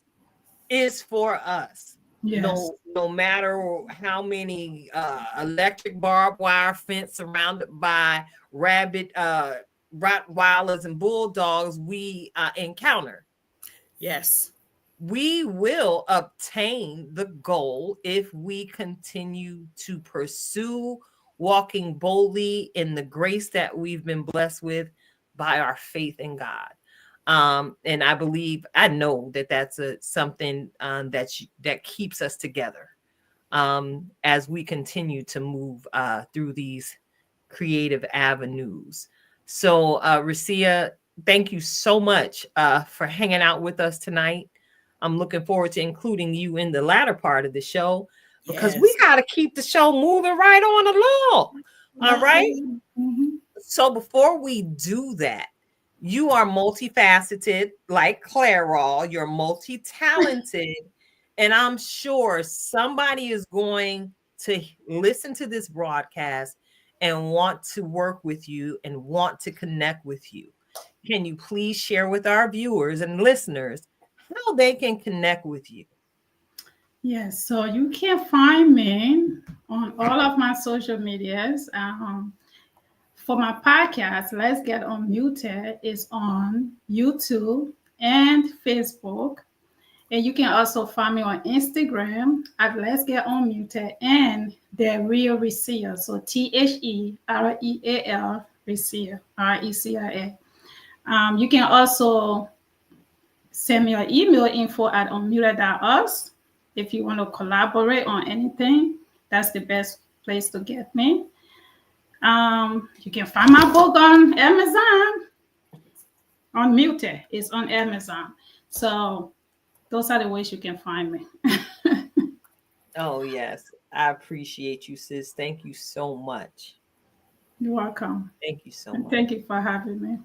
is for us. Yes. No matter how many electric barbed wire fence surrounded by rabid Rottweilers and bulldogs we encounter, Yes. we will obtain the goal if we continue to pursue walking boldly in the grace that we've been blessed with by our faith in God. And I know that that's something that keeps us together as we continue to move through these creative avenues. So, Recia, thank you so much for hanging out with us tonight. I'm looking forward to including you in the latter part of the show, because we got to keep the show moving right on along. All right. Mhm. So before we do that, you are multifaceted like Clairol. You're multi-talented. And I'm sure somebody is going to listen to this broadcast and want to work with you and want to connect with you. Can you please share with our viewers and listeners how they can connect with you? Yes, so you can find me on all of my social medias. For my podcast, Let's Get Unmuted is on YouTube and Facebook. And you can also find me on Instagram at Let's Get Unmuted and The Real Recia. So THEREAL Recia, RECIA. You can also send me an email, info@unmuted.us. If you want to collaborate on anything, that's the best place to get me. You can find my book on Amazon. Unmuted is on Amazon. So those are the ways you can find me. Oh, yes. I appreciate you, sis. Thank you so much. You're welcome. Thank you so And much. thank you for having me.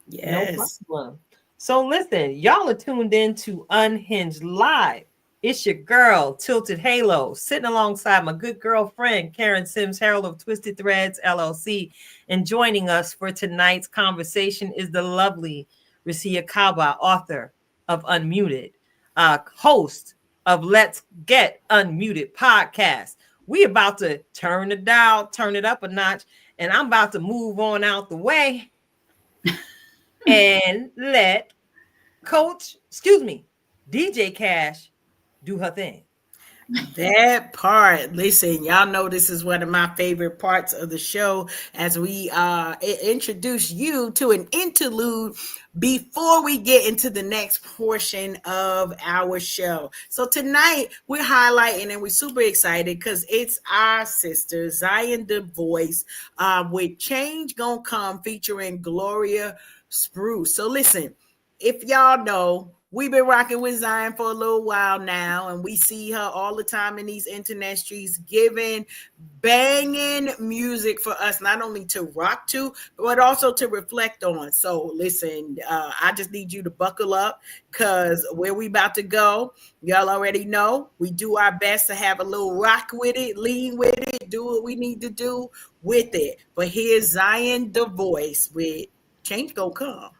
Yes. No problem. So listen, y'all are tuned in to Unhinged Live. It's your girl, Tilted Halo, sitting alongside my good girlfriend, Karen Sims Harrell of Twisted Threads, LLC. And joining us for tonight's conversation is the lovely Recia Kabbah, author of Unmuted, host of Let's Get Unmuted podcast. We about to turn it down, turn it up a notch, and I'm about to move on out the way and let DJ Cash do her thing. That part. Listen, y'all know this is one of my favorite parts of the show as we introduce you to an interlude before we get into the next portion of our show. So tonight we're highlighting and we're super excited because it's our sister Zion the Voice with Change Gonna Come featuring Gloria Spruce. So listen, if y'all know, we've been rocking with Zion for a little while now, and we see her all the time in these internet streets giving banging music for us, not only to rock to, but also to reflect on. So listen, I just need you to buckle up because where we about to go, y'all already know, we do our best to have a little rock with it, lean with it, do what we need to do with it. But here's Zion the Voice with Change Gonna Come.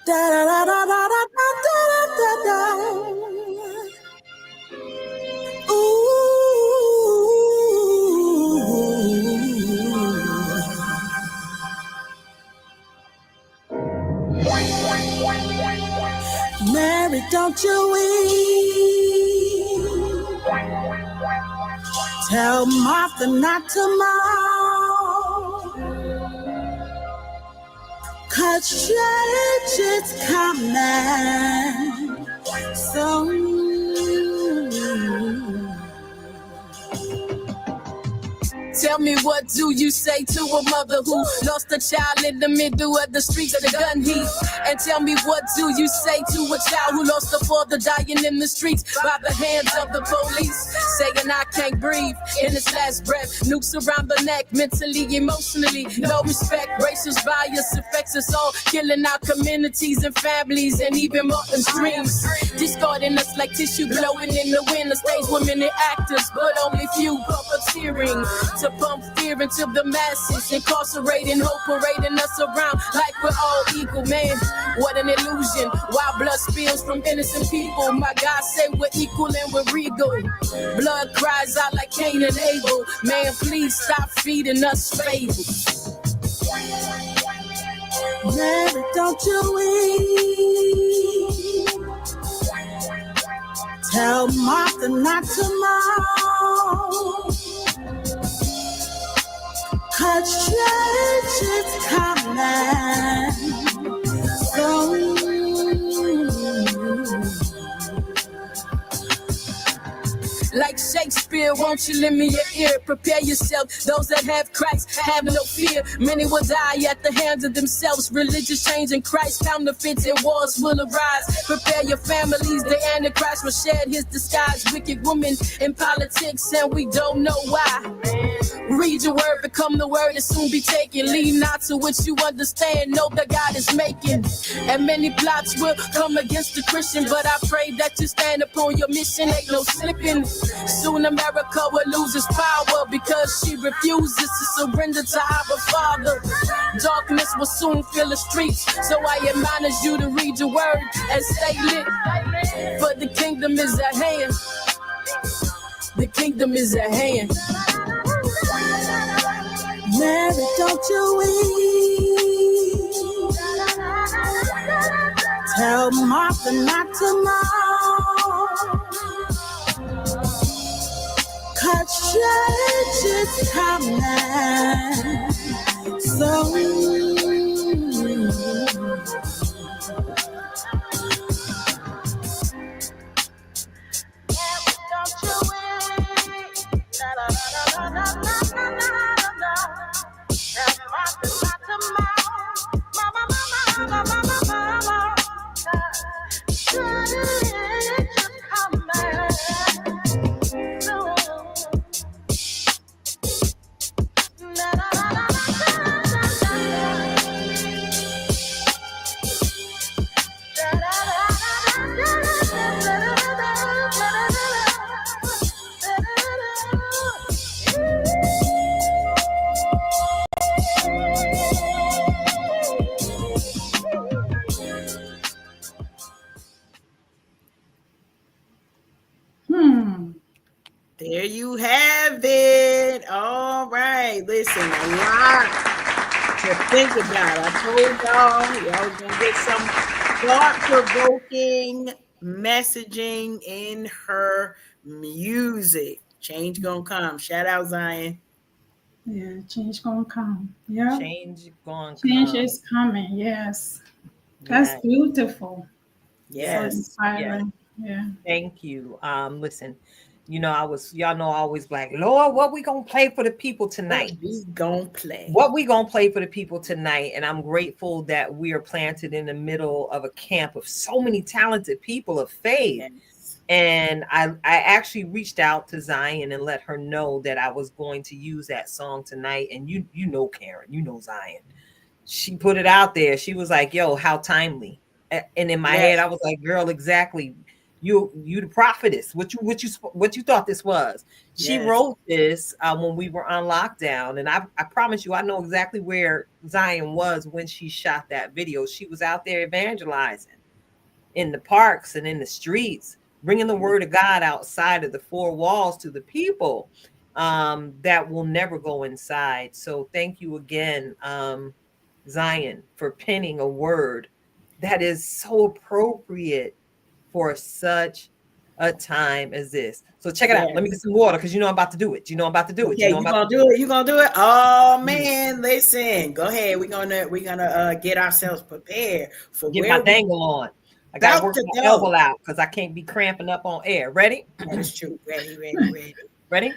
Da da da da da da da da da. Mary, don't you weep. Tell Martha not to mourn, 'cause church is coming soon. Tell me, what do you say to a mother who lost a child in the middle of the streets of the gun heat? And tell me, what do you say to a child who lost a father dying in the streets by the hands of the police? Saying I can't breathe in his last breath. Nukes around the neck, mentally, emotionally, no respect. Racist bias affects us all, killing our communities and families and even Martin's dreams. Discarding us like tissue blowing in the wind. The stage women and actors, but only few puppeteering to pump fear into the masses, incarcerating, hope parading us around like we're all equal. Man, what an illusion. Wild blood spills from innocent people. My God say we're equal and we're regal. Blood cries out like Cain and Abel. Man, please stop feeding us fables. Mary, don't you weep. Tell Martha not to mourn, 'cause church is coming soon. Like Shakespeare, won't you lend me your ear? Prepare yourself, those that have Christ have no fear. Many will die at the hands of themselves. Religious change in Christ, counterfeits and wars will arise. Prepare your families, the Antichrist will shed his disguise. Wicked women in politics and we don't know why. Read your word, become the word, and soon be taken. Lean not to what you understand, know that God is making. And many plots will come against the Christian, but I pray that you stand upon your mission, ain't no slipping. Soon America will lose its power because she refuses to surrender to our Father. Darkness will soon fill the streets, so I admonish you to read your word and stay lit. For the kingdom is at hand. The kingdom is at hand. Mary, don't you weep. Tell Martha not to mourn, 'cause church is coming soon. There you have it. All right. Listen, a lot to think about. I told y'all was gonna get some thought-provoking messaging in her music. Change gonna come. Shout out Zion. Yeah, change gonna come. Yeah, Change gonna change come. is coming. Yes, that's Yes. beautiful. Yes. So inspiring. Yeah. Thank you. Listen, y'all know I always like, Lord, what we gonna play for the people tonight? What we gonna play for the people tonight? And I'm grateful that we are planted in the middle of a camp of so many talented people of faith. Yes. And I actually reached out to Zion and let her know that I was going to use that song tonight. And you know, Karen, you know Zion. She put it out there. She was like, yo, how timely. And in my head, I was like, girl, exactly. You the prophetess. What you thought this was? She wrote this when we were on lockdown, and I promise you, I know exactly where Zion was when she shot that video. She was out there evangelizing in the parks and in the streets, bringing the word of God outside of the four walls to the people that will never go inside. So thank you again, Zion, for penning a word that is so appropriate for such a time as this. So check it out. Let me get some water because you know I'm about to do it. You know I'm about to do it. Okay, You know I'm you about gonna to do it? You gonna do it? Oh man, listen. Go ahead. We're gonna get ourselves prepared for get where my we dangle on. I gotta about work to my go. elbow out because I can't be cramping up on air. Ready? That is true. Ready. Ready?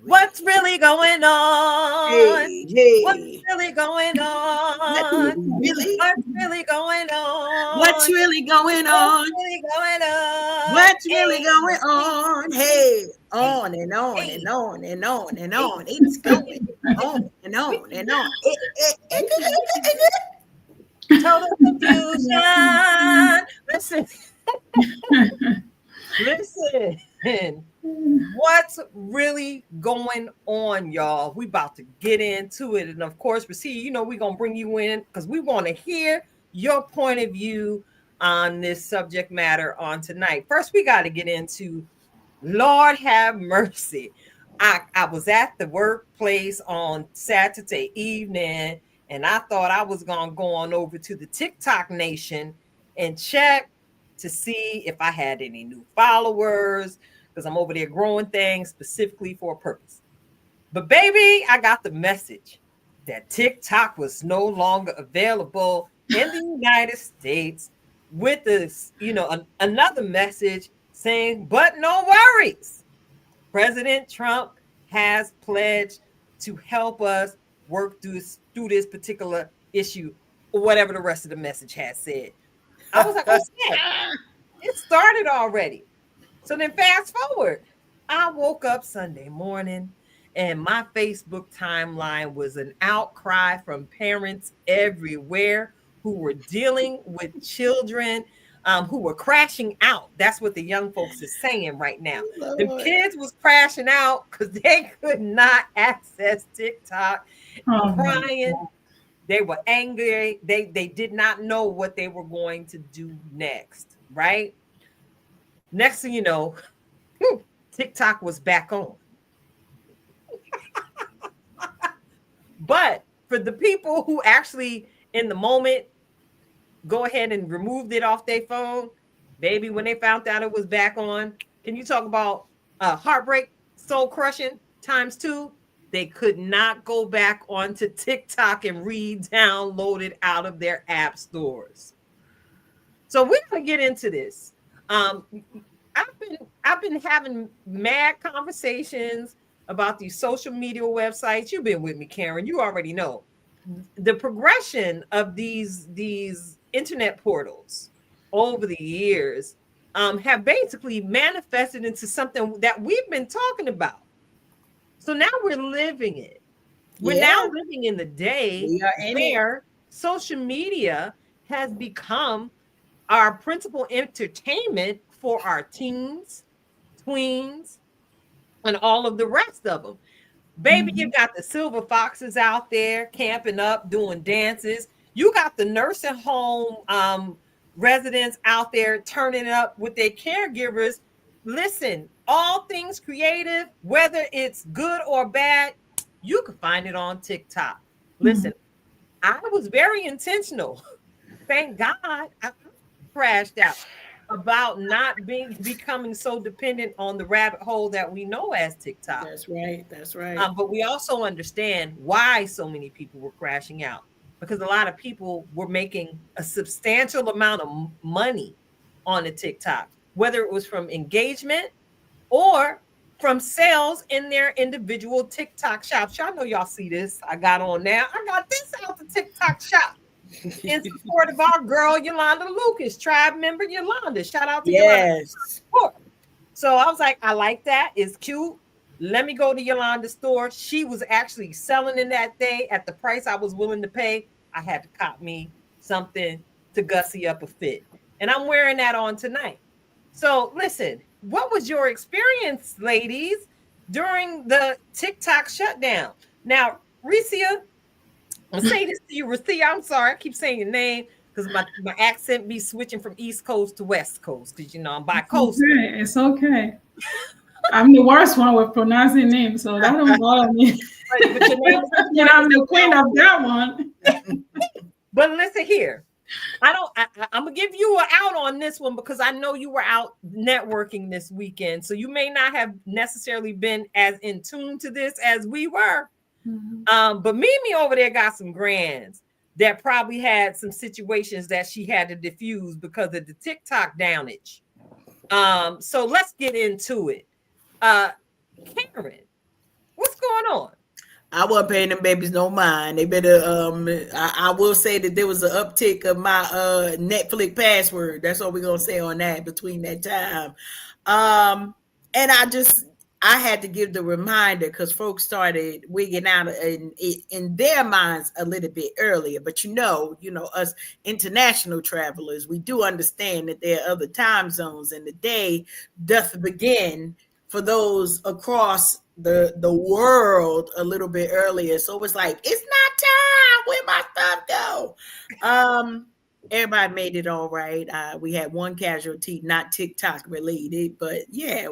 What's really going on? What's Hey. really going What on? really? What's really going What's on? really going What's on? really going on? What's really going on? Hey, on and on Hey. and on and on and on. It's going on and on and on. Total confusion. Listen. Listen. What's really going on, y'all? We about to get into it. And of course, Recia, we're going to bring you in because we want to hear your point of view on this subject matter on tonight. First, we got to get into Lord have mercy. I was at the workplace on Saturday evening, and I thought I was going to go on over to the TikTok Nation and check to see if I had any new followers, because I'm over there growing things specifically for a purpose. But baby, I got the message that TikTok was no longer available in the United States with this, another message saying, but no worries. President Trump has pledged to help us work through this particular issue, or whatever the rest of the message has said. I was like, oh, snap. It started already. So then fast forward, I woke up Sunday morning and my Facebook timeline was an outcry from parents everywhere who were dealing with children who were crashing out. That's what the young folks is saying right now. The kids was crashing out because they could not access TikTok, crying. They were angry. They did not know what they were going to do next, right? Next thing you know, TikTok was back on. But for the people who actually in the moment go ahead and removed it off their phone, baby, when they found out it was back on, can you talk about heartbreak, soul crushing ×2? They could not go back onto TikTok and re-download it out of their app stores. So we're gonna get into this. I've been having mad conversations about these social media websites. You've been with me, Karen. You already know the progression of these internet portals over the years have basically manifested into something that we've been talking about. So now we're living it. We're now living in the day where social media has become our principal entertainment for our teens, tweens, and all of the rest of them. Baby, you got the silver foxes out there camping up, doing dances. You got the nursing home residents out there turning up with their caregivers. Listen, all things creative, whether it's good or bad, you can find it on TikTok. Listen, I was very intentional. Thank God I crashed out about not becoming so dependent on the rabbit hole that we know as TikTok. That's right. But we also understand why so many people were crashing out, because a lot of people were making a substantial amount of money on the TikTok, whether it was from engagement or from sales in their individual TikTok shops. Y'all know y'all see this. I got on now. I got this out the TikTok shop in support of our girl Yolanda Lucas, tribe member Yolanda. Shout out to Yolanda. So I was like, I like that. It's cute. Let me go to Yolanda's store. She was actually selling in that day at the price I was willing to pay. I had to cop me something to gussy up a fit. And I'm wearing that on tonight. So listen, what was your experience, ladies, during the TikTok shutdown? Now, Recia, I'll say this to you, Recia. I'm sorry, I keep saying your name because my accent be switching from East Coast to West Coast because I'm bi-coastal. It's okay. I'm the worst one with pronouncing names, so that don't bother me. But your name I'm the queen of that one. But listen here. I'm gonna give you an out on this one because I know you were out networking this weekend, so you may not have necessarily been as in tune to this as we were. But Mimi over there got some grands that probably had some situations that she had to diffuse because of the TikTok downage. So let's get into it. Karen, what's going on? I wasn't paying them babies no mind. They better I will say that there was an uptick of my Netflix password. That's all we're gonna say on that between that time. And I had to give the reminder because folks started wigging out in their minds a little bit earlier. But you know, us international travelers, we do understand that there are other time zones, and the day doth begin for those across the world a little bit earlier. So it was like, it's not time. Where my stuff go? Everybody made it all right. We had one casualty, not TikTok related, but yeah,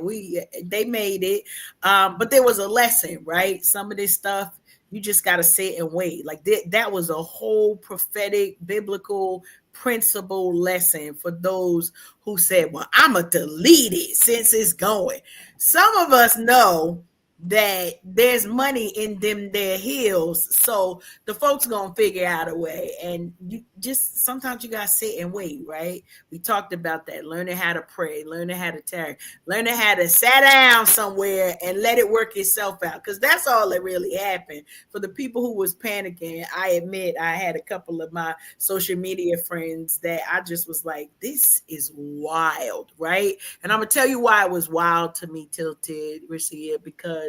they made it. But there was a lesson, right? Some of this stuff you just got to sit and wait. Like that was a whole prophetic biblical principle lesson for those who said, well, I'm gonna delete it since it's going. Some of us know that there's money in them their heels, so the folks gonna figure out a way, and you just sometimes you gotta sit and wait, right? We talked about that, learning how to pray, learning how to tarry, learning how to sit down somewhere and let it work itself out, because that's all that really happened. For the people who was panicking, I admit I had a couple of my social media friends that I just was like, this is wild, right? And I'm gonna tell you why it was wild to me, Tilted Recia, because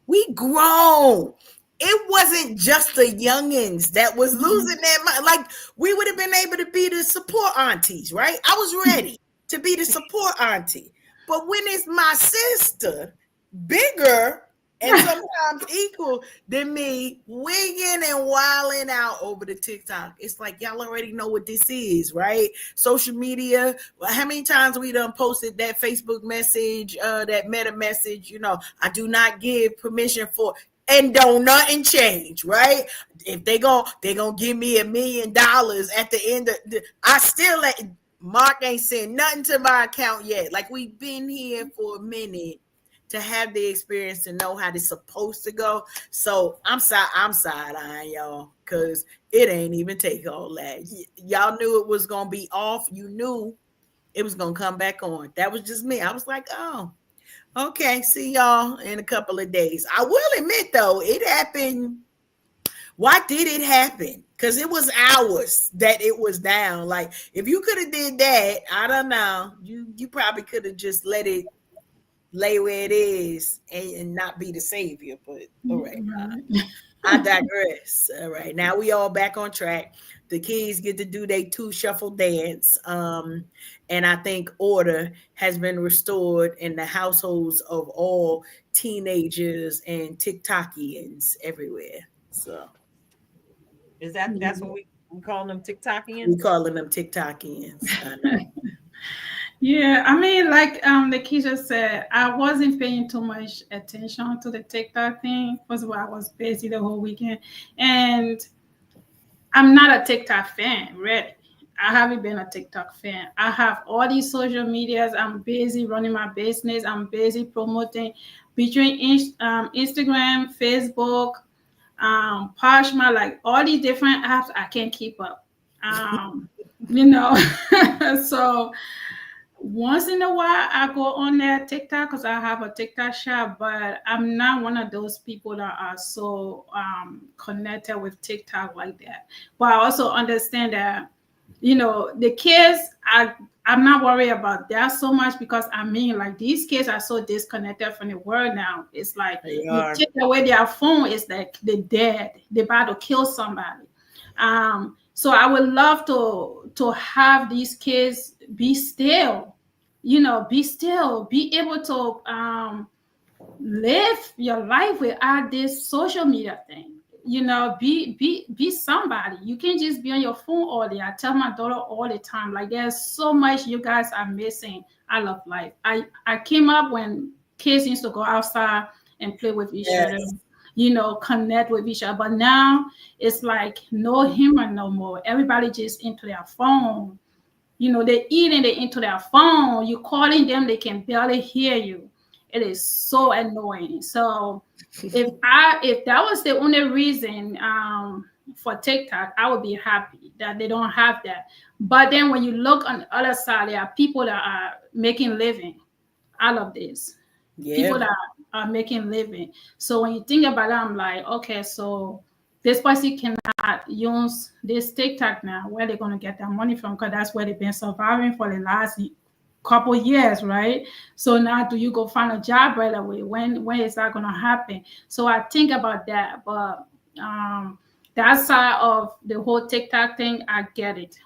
we grown. It wasn't just the youngins that was losing their mind. Like, we would have been able to be the support aunties, right? I was ready to be the support auntie. But when it's my sister, bigger and sometimes equal than me, wigging and wilding out over the TikTok, it's like, y'all already know what this is, right? Social media. How many times we done posted that Facebook message, that meta message, I do not give permission for, and don't nothing change, right? If they gonna give me $1 million at the end of I still Mark ain't sent nothing to my account yet. Like, we've been here for a minute to have the experience to know how it's supposed to go. So I'm side-eyeing y'all, because it ain't even take all that. Y'all knew it was gonna be off. You knew it was gonna come back on. That was just me. I was like, oh, okay, see y'all in a couple of days. I will admit though, it happened. Why did it happen? Because it was hours that it was down. Like, if you could have did that, I don't know, you probably could have just let it lay where it is and not be the savior. But all right, I digress. All right, now we all back on track. The kids get to do their 2 shuffle dance, and I think order has been restored in the households of all teenagers and TikTokians everywhere. So That's what we call them, TikTokians? We calling them TikTokians. I know. Yeah, I mean, like the kid just said, I wasn't paying too much attention to the TikTok thing. First of all, I was busy the whole weekend, and I'm not a TikTok fan, really. I haven't been a TikTok fan. I have all these social medias. I'm busy running my business. I'm busy promoting between Instagram, Facebook, Poshmark, like all these different apps. I can't keep up. So once in a while, I go on there TikTok because I have a TikTok shop, but I'm not one of those people that are so connected with TikTok like that. But I also understand that, the kids, I'm not worried about that so much, because like, these kids are so disconnected from the world now. It's like you take away their phone, it's like they're dead. They're about to kill somebody. So I would love to have these kids be still, be still, be able to live your life without this social media thing. Be somebody. You can't just be on your phone all day. I tell my daughter all the time, like, there's so much you guys are missing. I love life. I came up when kids used to go outside and play with each other. connect with each other. But now it's like no human no more. Everybody just into their phone. They eating, they into their phone. You calling them, they can barely hear you. It is so annoying. So if that was the only reason for TikTok, I would be happy that they don't have that. But then when you look on the other side, there are people that are making living out of this. People that are making living. So when you think about it, I'm like, okay, so this person cannot use this TikTok now. Where they're going to get that money from? Because that's where they've been surviving for the last couple years, right? So now do you go find a job right away? When is that going to happen? So I think about that. But that side of the whole TikTok thing, I get it.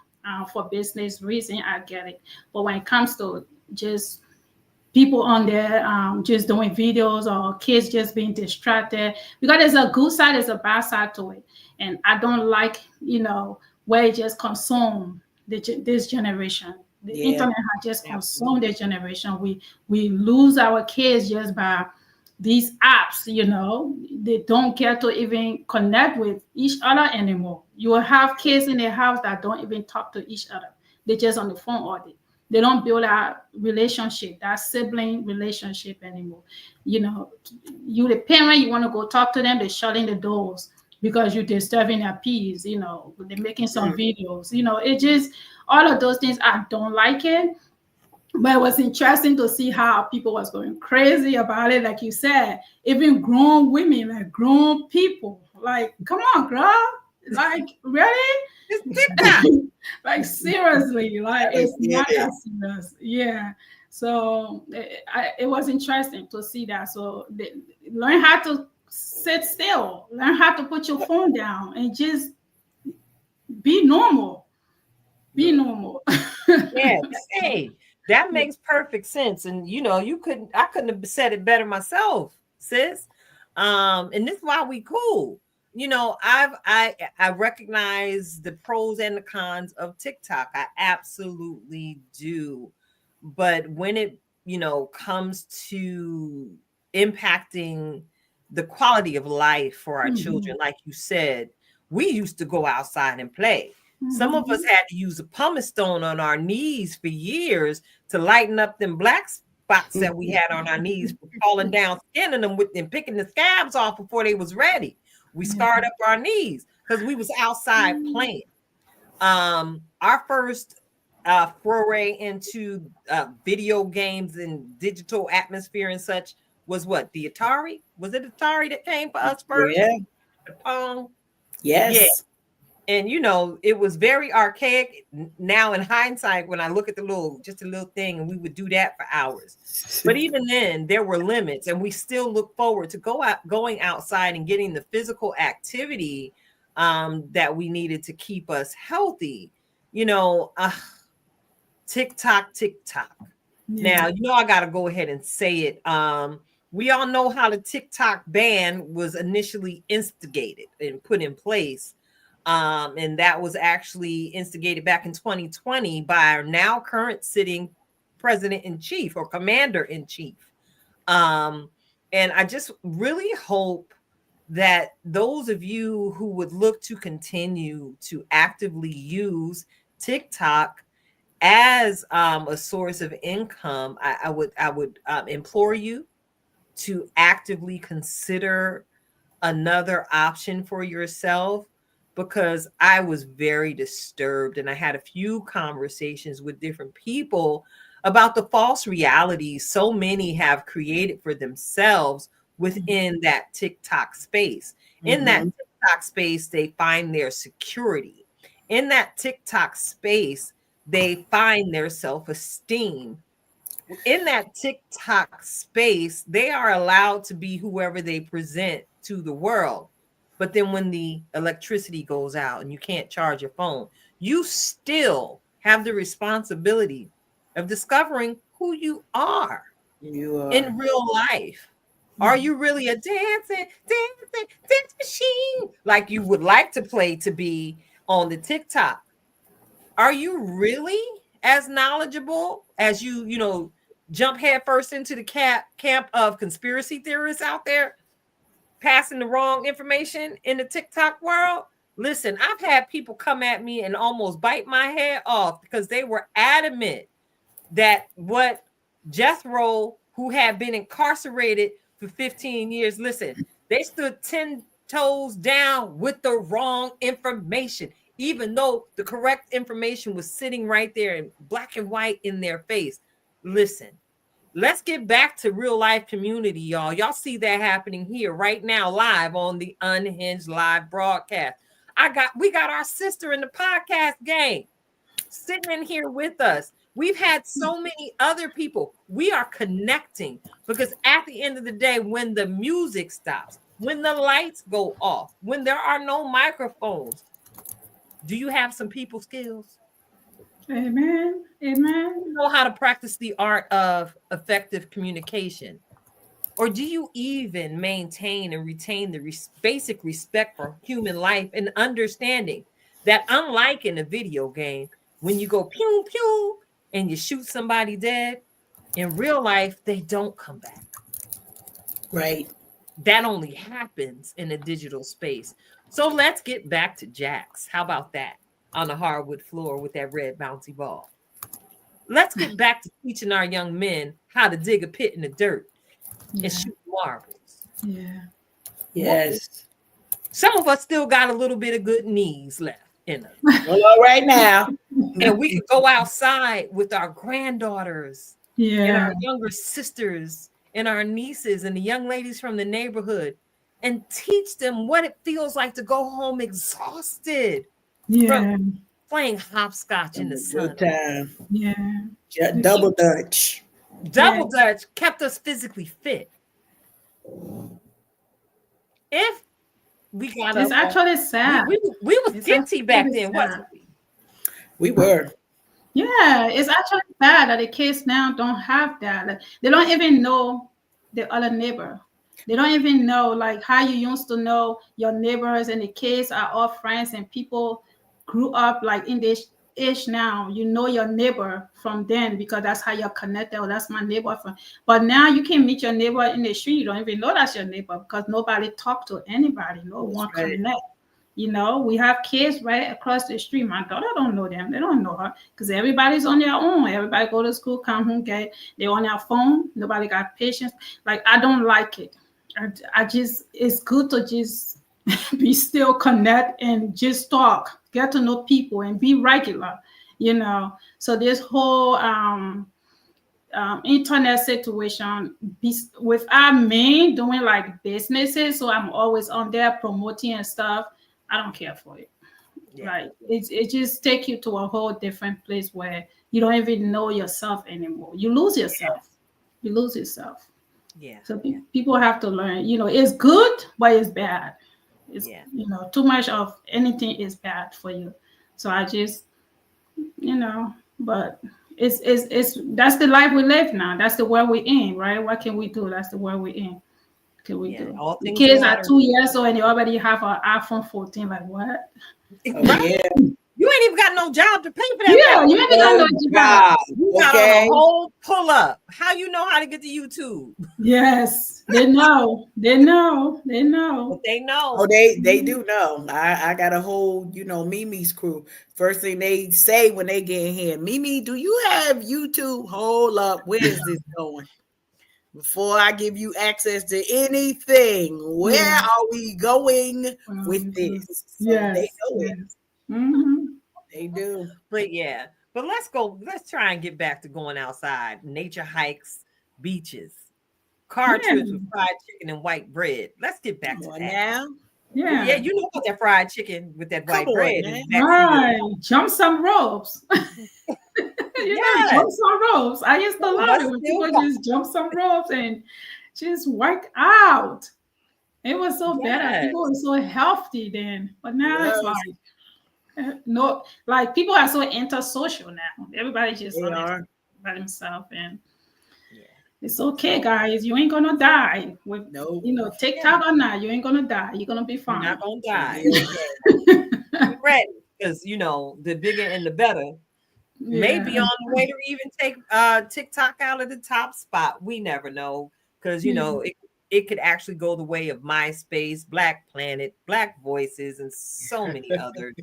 For business reason, I get it. But when it comes to just people on there just doing videos or kids just being distracted, because there's a good side, there's a bad side to it. And I don't like, where it just consume this generation. The internet has just consumed this generation. We lose our kids just by these apps, they don't get to even connect with each other anymore. You will have kids in their house that don't even talk to each other. They're just on the phone all day. They don't build that relationship, that sibling relationship anymore. You the parent, you want to go talk to them, they're shutting the doors because you're disturbing their peace. They're making some videos. It just, all of those things, I don't like it. But it was interesting to see how people was going crazy about it. Like you said, even grown women, like grown people, like, come on, girl. Like, really? Like, seriously, like, it's not that serious. Yeah. So it was interesting to see that. So learn how to sit still, learn how to put your phone down and just be normal. Be normal. Yes. Hey, that makes perfect sense. And I couldn't have said it better myself, sis. And this is why we cool. I recognize the pros and the cons of TikTok. I absolutely do. But when it, comes to impacting the quality of life for our children, like you said, we used to go outside and play. Some of us had to use a pumice stone on our knees for years to lighten up them black spots that we had on our knees for falling down, skinning them and picking the scabs off before they was ready. We scarred up our knees because we was outside playing. Our first foray into video games and digital atmosphere and such was what? The Atari? Was it Atari that came for us first? Yeah. The Pong? Yes. Yeah. And it was very archaic. Now in hindsight, when I look at just a little thing, and we would do that for hours. But even then, there were limits, and we still look forward to going outside and getting the physical activity that we needed to keep us healthy. TikTok. Yeah. Now, I got to go ahead and say it. We all know how the TikTok ban was initially instigated and put in place. And that was actually instigated back in 2020 by our now current sitting president-in-chief or commander-in-chief. And I just really hope that those of you who would look to continue to actively use TikTok as a source of income, I would implore you to actively consider another option for yourself, because I was very disturbed and I had a few conversations with different people about the false realities so many have created for themselves within that TikTok space. In that TikTok space, they find their security. In that TikTok space, they find their self-esteem. In that TikTok space, they are allowed to be whoever they present to the world. But then when the electricity goes out and you can't charge your phone, you still have the responsibility of discovering who you are in real life. Are you really a dancing machine like you would like to play to be on the TikTok? Are you really as knowledgeable as you jump headfirst into the camp of conspiracy theorists out there? passing the wrong information in the TikTok world. Listen, I've had people come at me and almost bite my head off because they were adamant that what Jethro, who had been incarcerated for 15 years, listen, they stood 10 toes down with the wrong information, even though the correct information was sitting right there in black and white in their face. Listen, let's get back to real life community, y'all. Y'all see that happening here right now, live on the Unhinged live broadcast. We got our sister in the podcast game sitting in here with us. We've had so many other people. We are connecting because at the end of the day, when the music stops, when the lights go off, when there are no microphones, do you have some people skills? Amen. Amen. You know how to practice the art of effective communication? Or do you even maintain and retain the basic respect for human life and understanding that, unlike in a video game, when you go pew pew and you shoot somebody dead, in real life, they don't come back. Right. That only happens in a digital space. So let's get back to Jax. How about that? On the hardwood floor with that red bouncy ball. Let's get back to teaching our young men how to dig a pit in the dirt and shoot marbles. Yeah. Yes. Some of us still got a little bit of good knees left in us. Well, all right now. And we could go outside with our granddaughters and our younger sisters and our nieces and the young ladies from the neighborhood and teach them what it feels like to go home exhausted from playing hopscotch in the sun. Good time. Yeah. Double Dutch. Double Dutch kept us physically fit. If we got it's actually sad. We was guilty back then, wasn't we? We were. Yeah, it's actually sad that the kids now don't have that. Like, they don't even know the other neighbor. They don't even know like how you used to know your neighbors, and the kids are all friends and people grew up like in this age now. You know your neighbor from then because that's how you're connected. Oh, that's my neighbor from. But now you can meet your neighbor in the street. You don't even know that's your neighbor because nobody talk to anybody. No one connect. You know, we have kids right across the street. My daughter don't know them. They don't know her because everybody's on their own. Everybody go to school, come home, they're on their phone. Nobody got patience. Like, I don't like it. I just, it's good to just be still connect and just talk, get to know people and be regular, you know. So this whole internet situation with our men doing like businesses. So I'm always on there promoting and stuff. I don't care for it. Yeah. Like it just take you to a whole different place where you don't even know yourself anymore. You lose yourself. You lose yourself. Yeah. So people have to learn, you know, it's good, but it's bad. It's, you know, too much of anything is bad for you. So I just, you know, but it's that's the life we live now. That's the world we're in, right? What can we do? That's the world we're in. Can we do? All the kids are 2 years old and you already have an iPhone 14. Like what? Right? Yeah. You ain't even got no job to pay for that. Yeah, you ain't got no job. You got on a whole pull up. How you know how to get to YouTube? Yes, they know. They know. They know. Oh, they do know. I got a whole, you know, Mimi's crew. First thing they say when they get in here, Mimi, do you have YouTube? Hold up, where is this going? Before I give you access to anything, where are we going with this? So they know it. Mm-hmm. They do. But let's try and get back to going outside. Nature hikes, beaches, car trips with fried chicken and white bread. Let's get back to that. Now. Yeah, you know about that fried chicken with that white bread. Right. Jump some ropes. Jump some ropes. I used to love it when people just jump some ropes and just work out. It was so better. People were so healthy then. But now it's like no, like people are so antisocial now. Everybody just by themselves, and it's okay, guys. You ain't gonna die with you know TikTok or not. You ain't gonna die. You're gonna be fine. You're not gonna die. Be ready, because you know the bigger and the better. Maybe on the way to even take TikTok out of the top spot. We never know, because you know it could actually go the way of MySpace, Black Planet, Black Voices, and so many others.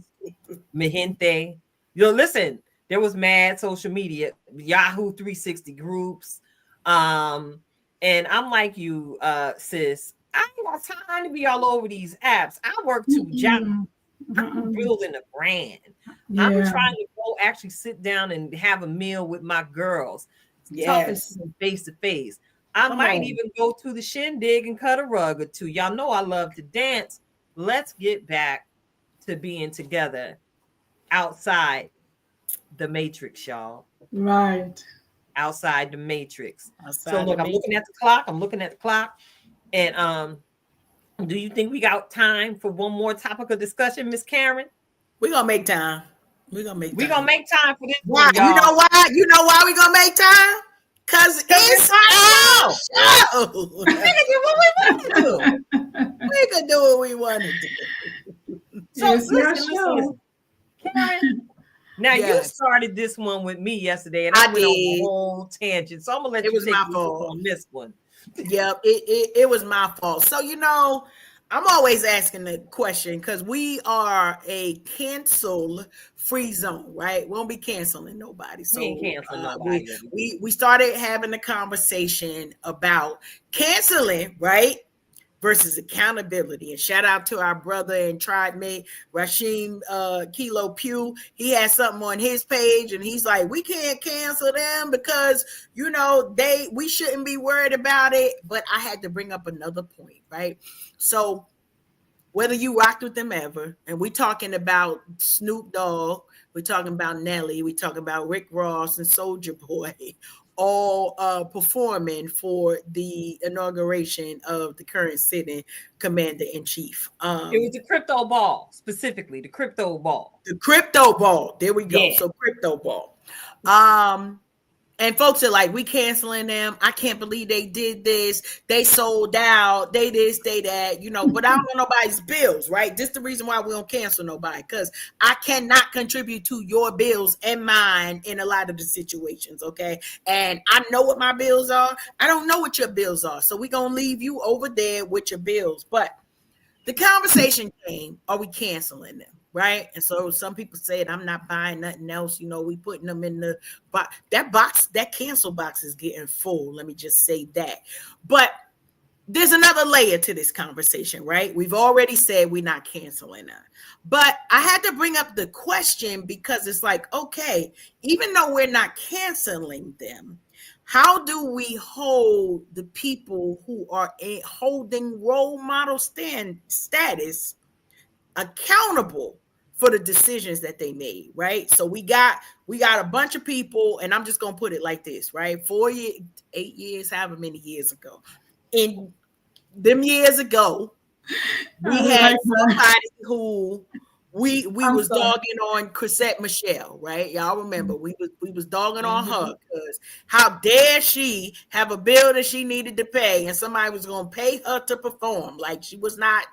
Mahente. Listen, there was mad social media, Yahoo 360 groups. And I'm like you, sis. I ain't got time to be all over these apps. I work 2 jobs. I'm building a brand. I'm trying to go actually sit down and have a meal with my girls, talking to them face to face. I might even go to the shindig and cut a rug or two. Y'all know I love to dance. Let's get back to being together outside the matrix, y'all. Right. Outside the matrix. So look, I'm looking at the clock. And do you think we got time for one more topic of discussion, Miss Karen? We're gonna make time. We're gonna make time for this. Why? One, you know why? You know why we're gonna make time? Because it's our show. We can do what we want to do. We can do what we want to do. So listen. Karen, now you started this one with me yesterday, and I went on a whole tangent. So I'm gonna let you take the lead on this one. Yep, it was my fault. So I'm always asking the question because we are a cancel-free zone, right? We won't be canceling nobody. So we ain't canceling nobody. We started having a conversation about canceling, right? Versus accountability. And shout out to our brother and tribe mate, Rashim Kilo Pugh. He has something on his page and he's like, we can't cancel them because, we shouldn't be worried about it. But I had to bring up another point, right? So whether you rocked with them ever, and we talking about Snoop Dogg, we're talking about Nelly, we talking about Rick Ross and Soulja Boy, all performing for the inauguration of the current sitting commander-in-chief. It was the crypto ball, specifically the crypto ball. The crypto ball. There we go. Yeah. So crypto ball. And folks are like, we canceling them. I can't believe they did this. They sold out. They this, they that, but I don't want nobody's bills, right? This is the reason why we don't cancel nobody, because I cannot contribute to your bills and mine in a lot of the situations, okay? And I know what my bills are. I don't know what your bills are. So we're going to leave you over there with your bills. But the conversation came, are we canceling them? Right. And so some people said, I'm not buying nothing else. We putting them in the box. That cancel box is getting full. Let me just say that. But there's another layer to this conversation, right? We've already said we're not canceling them. But I had to bring up the question because it's like, okay, even though we're not canceling them, how do we hold the people who are holding role model status accountable for the decisions that they made, right? So we got a bunch of people, and I'm just gonna put it like this, right? 8 years, however many years ago. In them years ago, we had somebody who we was dogging on Chrisette Michelle, right? Y'all remember we was dogging on her because how dare she have a bill that she needed to pay and somebody was gonna pay her to perform like she was not,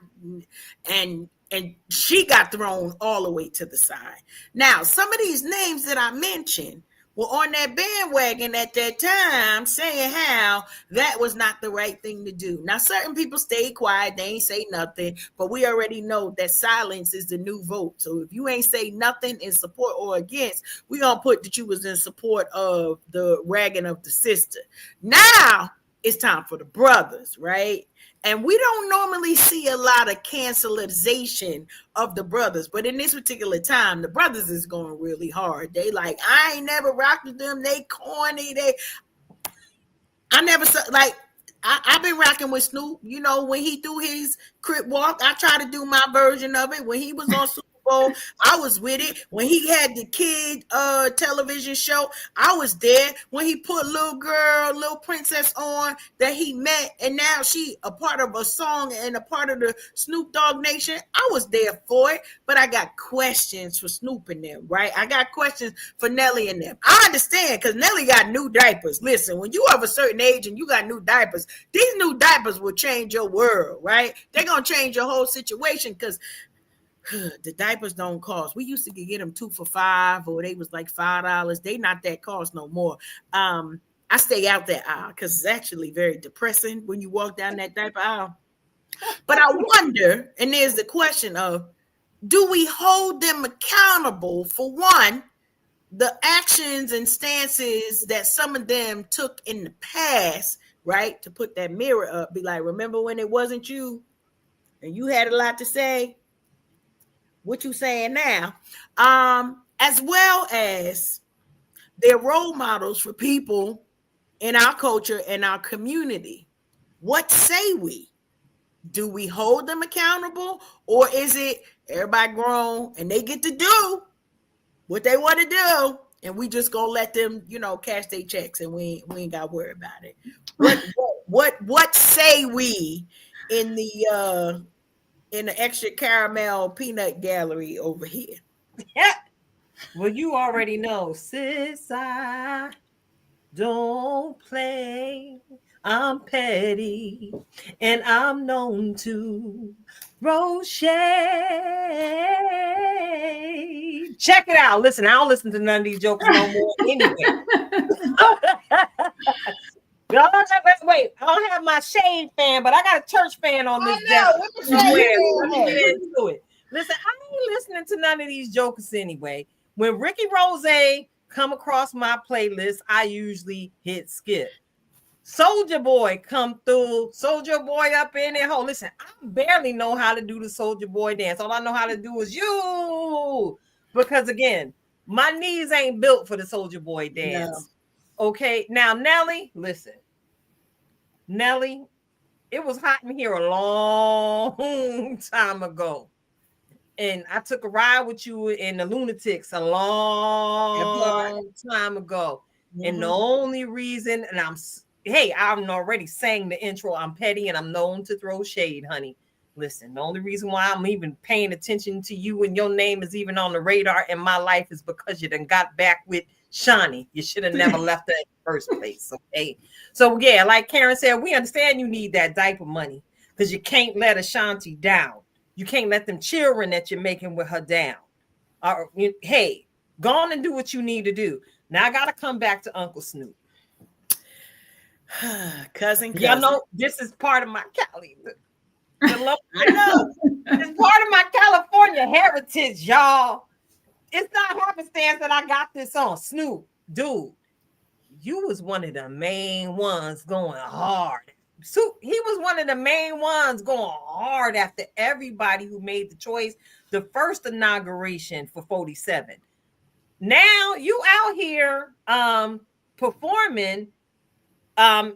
and she got thrown all the way to the side. Now, some of these names that I mentioned were on that bandwagon at that time saying how that was not the right thing to do. Now, certain people stayed quiet. They ain't say nothing, but we already know that silence is the new vote. So if you ain't say nothing in support or against, we gonna put that you was in support of the ragging of the sister. Now it's time for the brothers, right? And we don't normally see a lot of cancelization of the brothers, but in this particular time, the brothers is going really hard. They like, I ain't never rocked with them. They corny. I never saw, like, I've been rocking with Snoop. When he do his crip walk, I try to do my version of it. When he was on Super Bowl, I was with it. When he had the kid television show, I was there. When he put little princess on that he met, and now she a part of a song and a part of the Snoop Dogg Nation, I was there for it. But I got questions for Snoop and them, right? I got questions for Nelly and them. I understand because Nelly got new diapers. Listen, when you have a certain age and you got new diapers, these new diapers will change your world, right? They're gonna change your whole situation because the diapers don't cost. We used to get them 2 for $5, or they was like $5. They not that cost no more. I stay out that aisle because it's actually very depressing when you walk down that diaper aisle. But I wonder, and there's the question of, do we hold them accountable for one, the actions and stances that some of them took in the past, right? To put that mirror up, be like, remember when it wasn't you and you had a lot to say? What you saying now? As well as they're role models for people in our culture and our community. What say we? Do we hold them accountable, or is it everybody grown and they get to do what they want to do, and we just gonna let them, cash their checks, and we ain't got to worry about it? What say we in the extra caramel peanut gallery over here? Yeah. Well, you already know, sis, I don't play. I'm petty, and I'm known to throw shade. Check it out. Listen, I don't listen to none of these jokes no more anyway. Wait, I don't have my shade fan, but I got a church fan on this desk. Let me get into it. Listen, I ain't listening to none of these jokers anyway. When Ricky Rose come across my playlist, I usually hit skip. Soldier Boy come through. Soldier Boy up in there. Oh, listen, I barely know how to do the Soldier Boy dance. All I know how to do is you. Because again, my knees ain't built for the Soldier Boy dance. No. Okay, now Nelly, listen. Nelly, it was hot in here a long time ago. And I took a ride with you in the Lunatics a long time ago. Mm-hmm. And the only reason, and I'm already saying the intro, I'm petty and I'm known to throw shade, honey. Listen, the only reason why I'm even paying attention to you and your name is even on the radar in my life is because you done got back with Shawnee. You should have never left her in the first place, okay? So, yeah, like Karen said, we understand you need that diaper money because you can't let Ashanti down. You can't let them children that you're making with her down. Hey, go on and do what you need to do. Now I got to come back to Uncle Snoop. cousin. Y'all know this is part of my Cali. I know. It's part of my California heritage, y'all. It's not happenstance that I got this on. Snoop, dude, you was one of the main ones going hard. So he was one of the main ones going hard after everybody who made the choice, the first inauguration for 47. Now you out here performing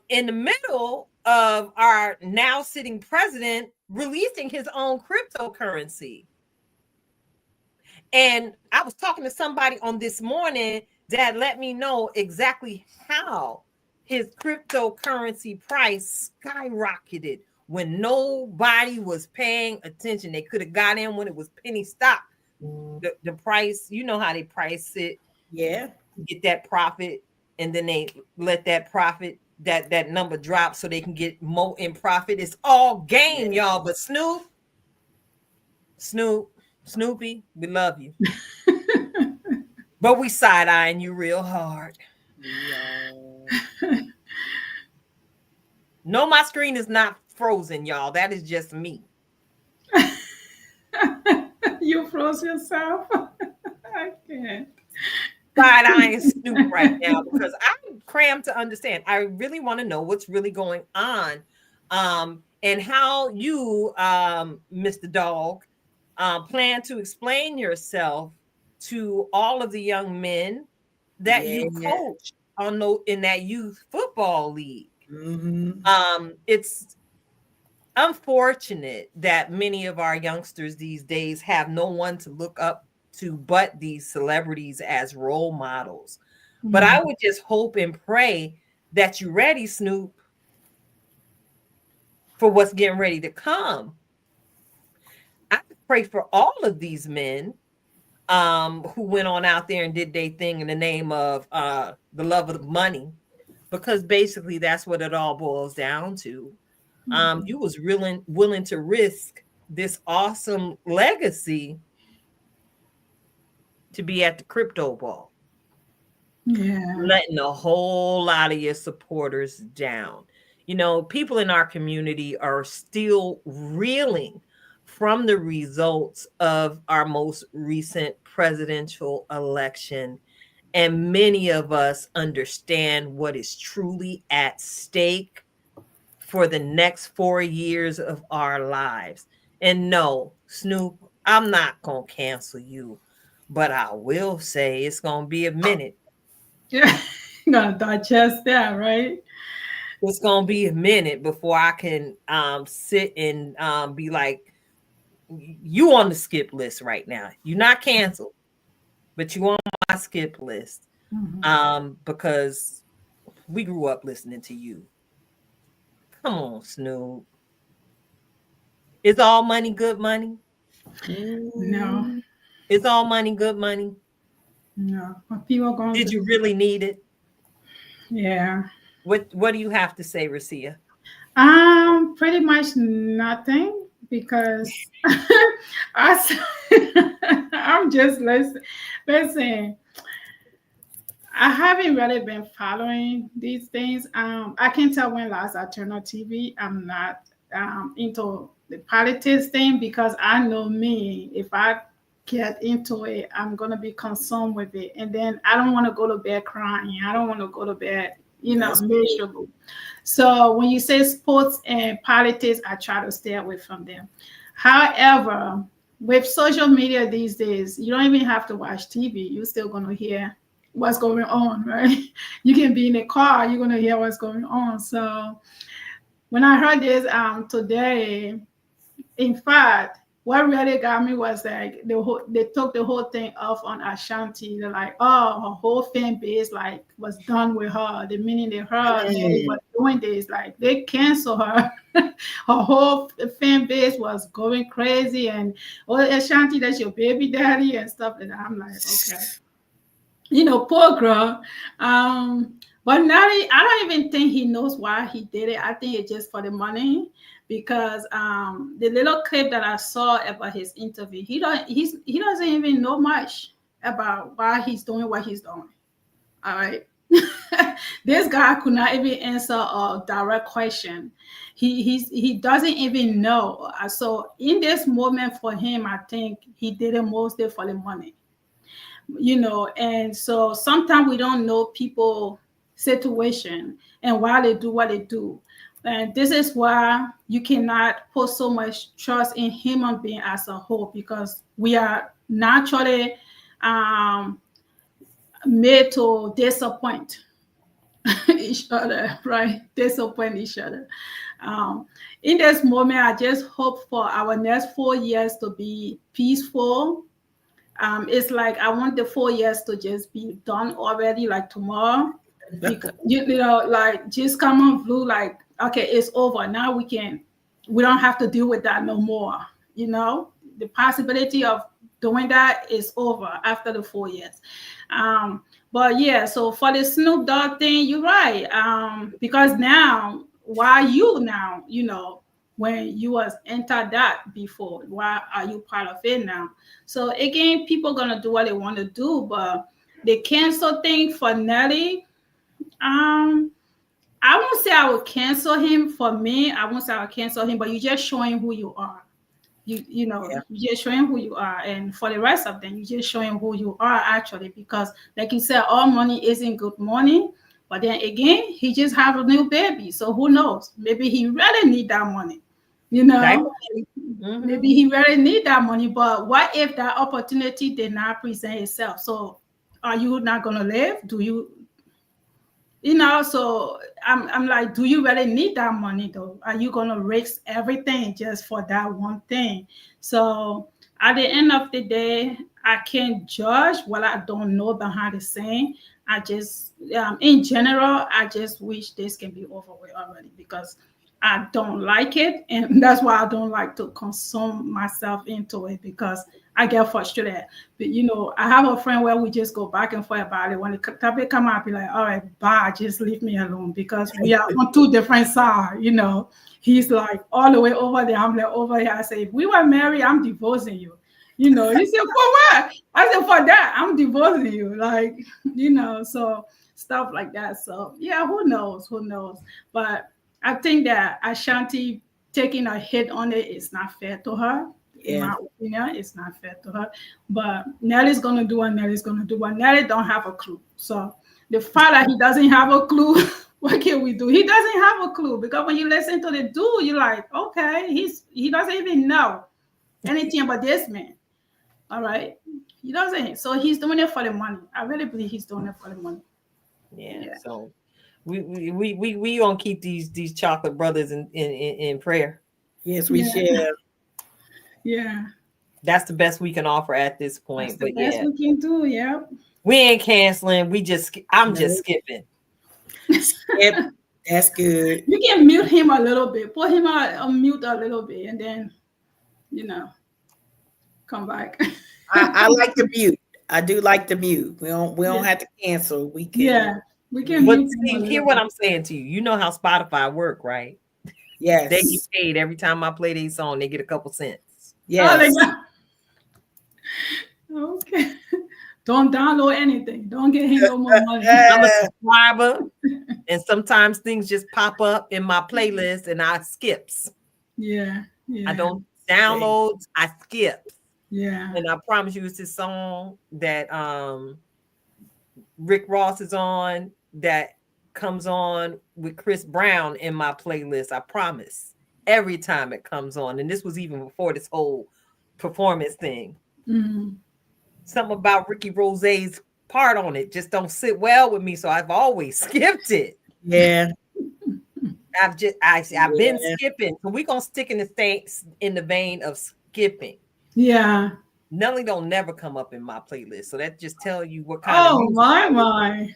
in the middle of our now sitting president releasing his own cryptocurrency. And I was talking to somebody on this morning that let me know exactly how his cryptocurrency price skyrocketed when nobody was paying attention. They could have got in when it was penny stock. The price, you know how they price it. Yeah. Get that profit, and then they let that profit, that number drop so they can get more in profit. It's all game, y'all. But Snoopy, we love you. But we side-eyeing you real hard. No, my screen is not frozen, y'all. That is just me. You froze yourself. I can't. Side-eyeing Snoop right now because I'm crammed to understand. I really want to know what's really going on, and how you, Mr. Dog, plan to explain yourself to all of the young men that you coach in that youth football league. Mm-hmm. It's unfortunate that many of our youngsters these days have no one to look up to but these celebrities as role models. Mm-hmm. But I would just hope and pray that you're ready, Snoop, for what's getting ready to come. I pray for all of these men who went on out there and did their thing in the name of the love of the money, because basically that's what it all boils down to. Mm-hmm. You was willing to risk this awesome legacy to be at the crypto ball. Yeah. letting a whole lot of your supporters down. You know, people in our community are still reeling from the results of our most recent presidential election. And many of us understand what is truly at stake for the next 4 years of our lives. And no, Snoop, I'm not going to cancel you, but I will say it's going to be a minute. Yeah. Gonna digest that, right? It's going to be a minute before I can sit and be like, you on the skip list right now. You're not canceled, but you on my skip list Mhm. because we grew up listening to you. Come on, Snoop. Is all money good money? No, Is all money good money? no. What people going Did to? you really need it? Yeah. What do you have to say, Recia? Pretty much nothing because I, I'm just listen. Listen, I haven't really been following these things. I can tell when last I turned on TV. I'm not into the politics thing because I know me. If I get into it, I'm gonna be consumed with it, and then I don't want to go to bed crying. I don't want to go to bed, That's true. miserable. So when you say sports and politics, I try to stay away from them. However, with social media these days, you don't even have to watch TV. You're still gonna hear what's going on, right? You can be in a car, you're gonna hear what's going on. So when I heard this today, in fact, what really got me was like they took the whole thing off on Ashanti. They're like, oh, her whole fan base like was done with her. The meaning they heard Nelly was doing this, like they cancel her. Her whole fan base was going crazy, and oh Ashanti, that's your baby daddy and stuff. And I'm like, okay, poor girl. But now I don't even think he knows why he did it. I think it's just for the money because the little clip that I saw about his interview, he doesn't even know much about why he's doing what he's doing. All right. This guy could not even answer a direct question. He doesn't even know. So in this moment for him, I think he did it mostly for the money. And so sometimes we don't know people situation and why they do what they do, and this is why you cannot put so much trust in human being as a whole, because we are naturally um, made to disappoint each other, right? Disappoint each other. um, in this moment, I just hope for our next 4 years to be peaceful. It's like I want the 4 years to just be done already, like tomorrow. Because like just come on blue, like okay, it's over. Now we don't have to deal with that no more. The possibility of doing that is over after the 4 years. But yeah, so for the Snoop Dogg thing, you're right. Because now, why you now, when you was entered that before, why are you part of it now? So again, people gonna do what they want to do, but the cancel thing for Nelly, um, I won't say I will cancel him. For me, I won't say I will cancel him, but you're just showing who you are. You're just showing who you are, and for the rest of them, you're just showing who you are actually. Because, like you said, all money isn't good money. But then again, he just have a new baby, so who knows? Maybe he really need that money. That mm-hmm. Maybe he really need that money. But what if that opportunity did not present itself? So, are you not gonna live? Do you? So I'm like, do you really need that money though? Are you gonna risk everything just for that one thing? So at the end of the day, I can't judge what I don't know behind the scene. I just, in general, I just wish this can be over with already, because I don't like it, and that's why I don't like to consume myself into it, because I get frustrated. But I have a friend where we just go back and forth about it. When the topic come up, be like, all right, bye, just leave me alone, because we are on two different sides. He's like all the way over there, I'm like over here. I say, if we were married, I'm divorcing you. He said, for what? I said, for that, I'm divorcing you. Like, so stuff like that. So yeah, who knows? Who knows? But I think that Ashanti taking a hit on it is not fair to her. In Yeah. my opinion, it's not fair to her. But Nelly's gonna do what Nelly's gonna do. But Nelly don't have a clue. So the fact that he doesn't have a clue, what can we do? He doesn't have a clue, because when you listen to the dude, you're like, okay, he doesn't even know anything about this man. All right. He doesn't. So he's doing it for the money. I really believe he's doing it for the money. Yeah. So we gonna keep these chocolate brothers in prayer. Yes, we Yeah. shall. Yeah. That's the best we can offer at this point. That's the But best yeah, we can do. Yeah. we ain't canceling. I'm just skipping. Skip. That's good. You can mute him a little bit. Put him on mute a little bit, and then, come back. I like the mute. I do like the mute. We don't have to cancel. We can. Yeah. We can But mute him a see, little hear what bit. I'm saying to you. You know how Spotify work, right? Yes. They get paid every time I play their song. They get a couple cents. Yes. Oh, they got- okay. Don't download anything. Don't get him no more money. I'm a subscriber, and sometimes things just pop up in my playlist, and I skips. Yeah. Yeah. I don't download. I skip. Yeah. And I promise you, it's this song that Rick Ross is on that comes on with Chris Brown in my playlist. I promise. Every time it comes on, and this was even before this whole performance thing. Mm-hmm. Something about Ricky Rose's part on it just don't sit well with me, so I've always skipped it. Yeah. I've been skipping, so we're gonna stick in the vein of skipping. Yeah. Nelly don't never come up in my playlist, so that just tell you what kind of music. My.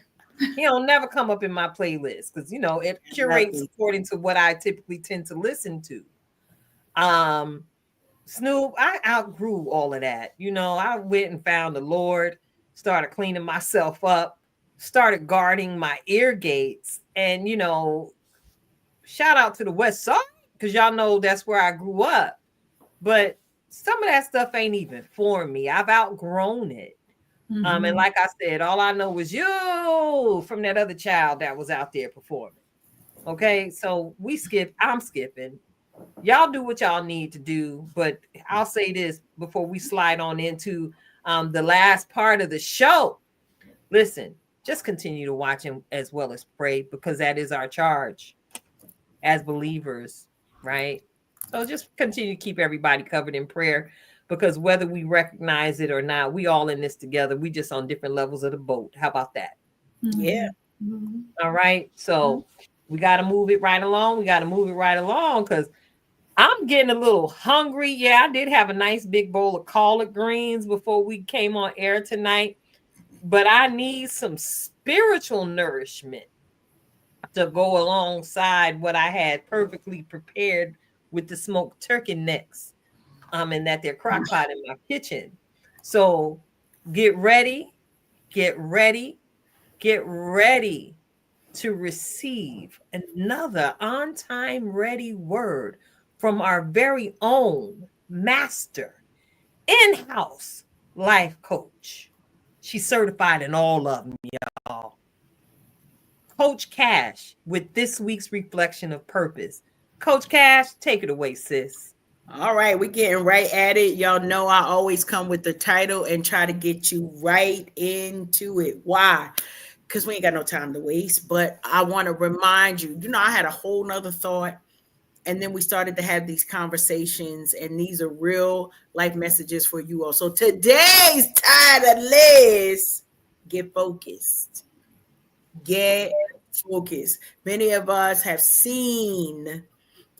He don't never come up in my playlist because it curates according to what I typically tend to listen to. Snoop, I outgrew all of that. I went and found the Lord, started cleaning myself up, started guarding my ear gates, and shout out to the West Side, because y'all know that's where I grew up. But some of that stuff ain't even for me. I've outgrown it. Mm-hmm. And like I said, all I know was you from that other child that was out there performing. Okay, so I'm skipping. Y'all do what y'all need to do, but I'll say this before we slide on into the last part of the show. Listen, just continue to watch him as well as pray, because that is our charge as believers, right? So just continue to keep everybody covered in prayer, because whether we recognize it or not, we all in this together. We just on different levels of the boat. How about that? Yeah. Mm-hmm. All right. So we got to move it right along. Because I'm getting a little hungry. Yeah, I did have a nice big bowl of collard greens before we came on air tonight, but I need some spiritual nourishment to go alongside what I had perfectly prepared with the smoked turkey necks, and that they're crock pot in my kitchen. So get ready to receive another on-time ready word from our very own master in-house life coach. She's certified in all of them, y'all. Coach Cash with this week's reflection of purpose. Coach Cash, take it away, sis. All right, we're getting right at it. Y'all know I always come with the title and try to get you right into it. Why? Because we ain't got no time to waste. But I want to remind you, I had a whole nother thought. And then we started to have these conversations, and these are real life messages for you all. So today's title is Get Focused. Get focused. Many of us have seen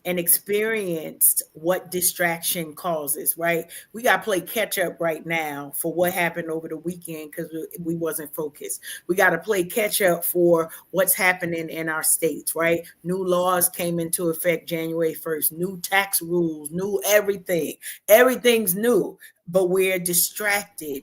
and experienced what distraction causes, right? We got to play catch up right now for what happened over the weekend because we wasn't focused. We got to play catch up for what's happening in our states, right? New laws came into effect January 1st, new tax rules, new everything. Everything's new, but we're distracted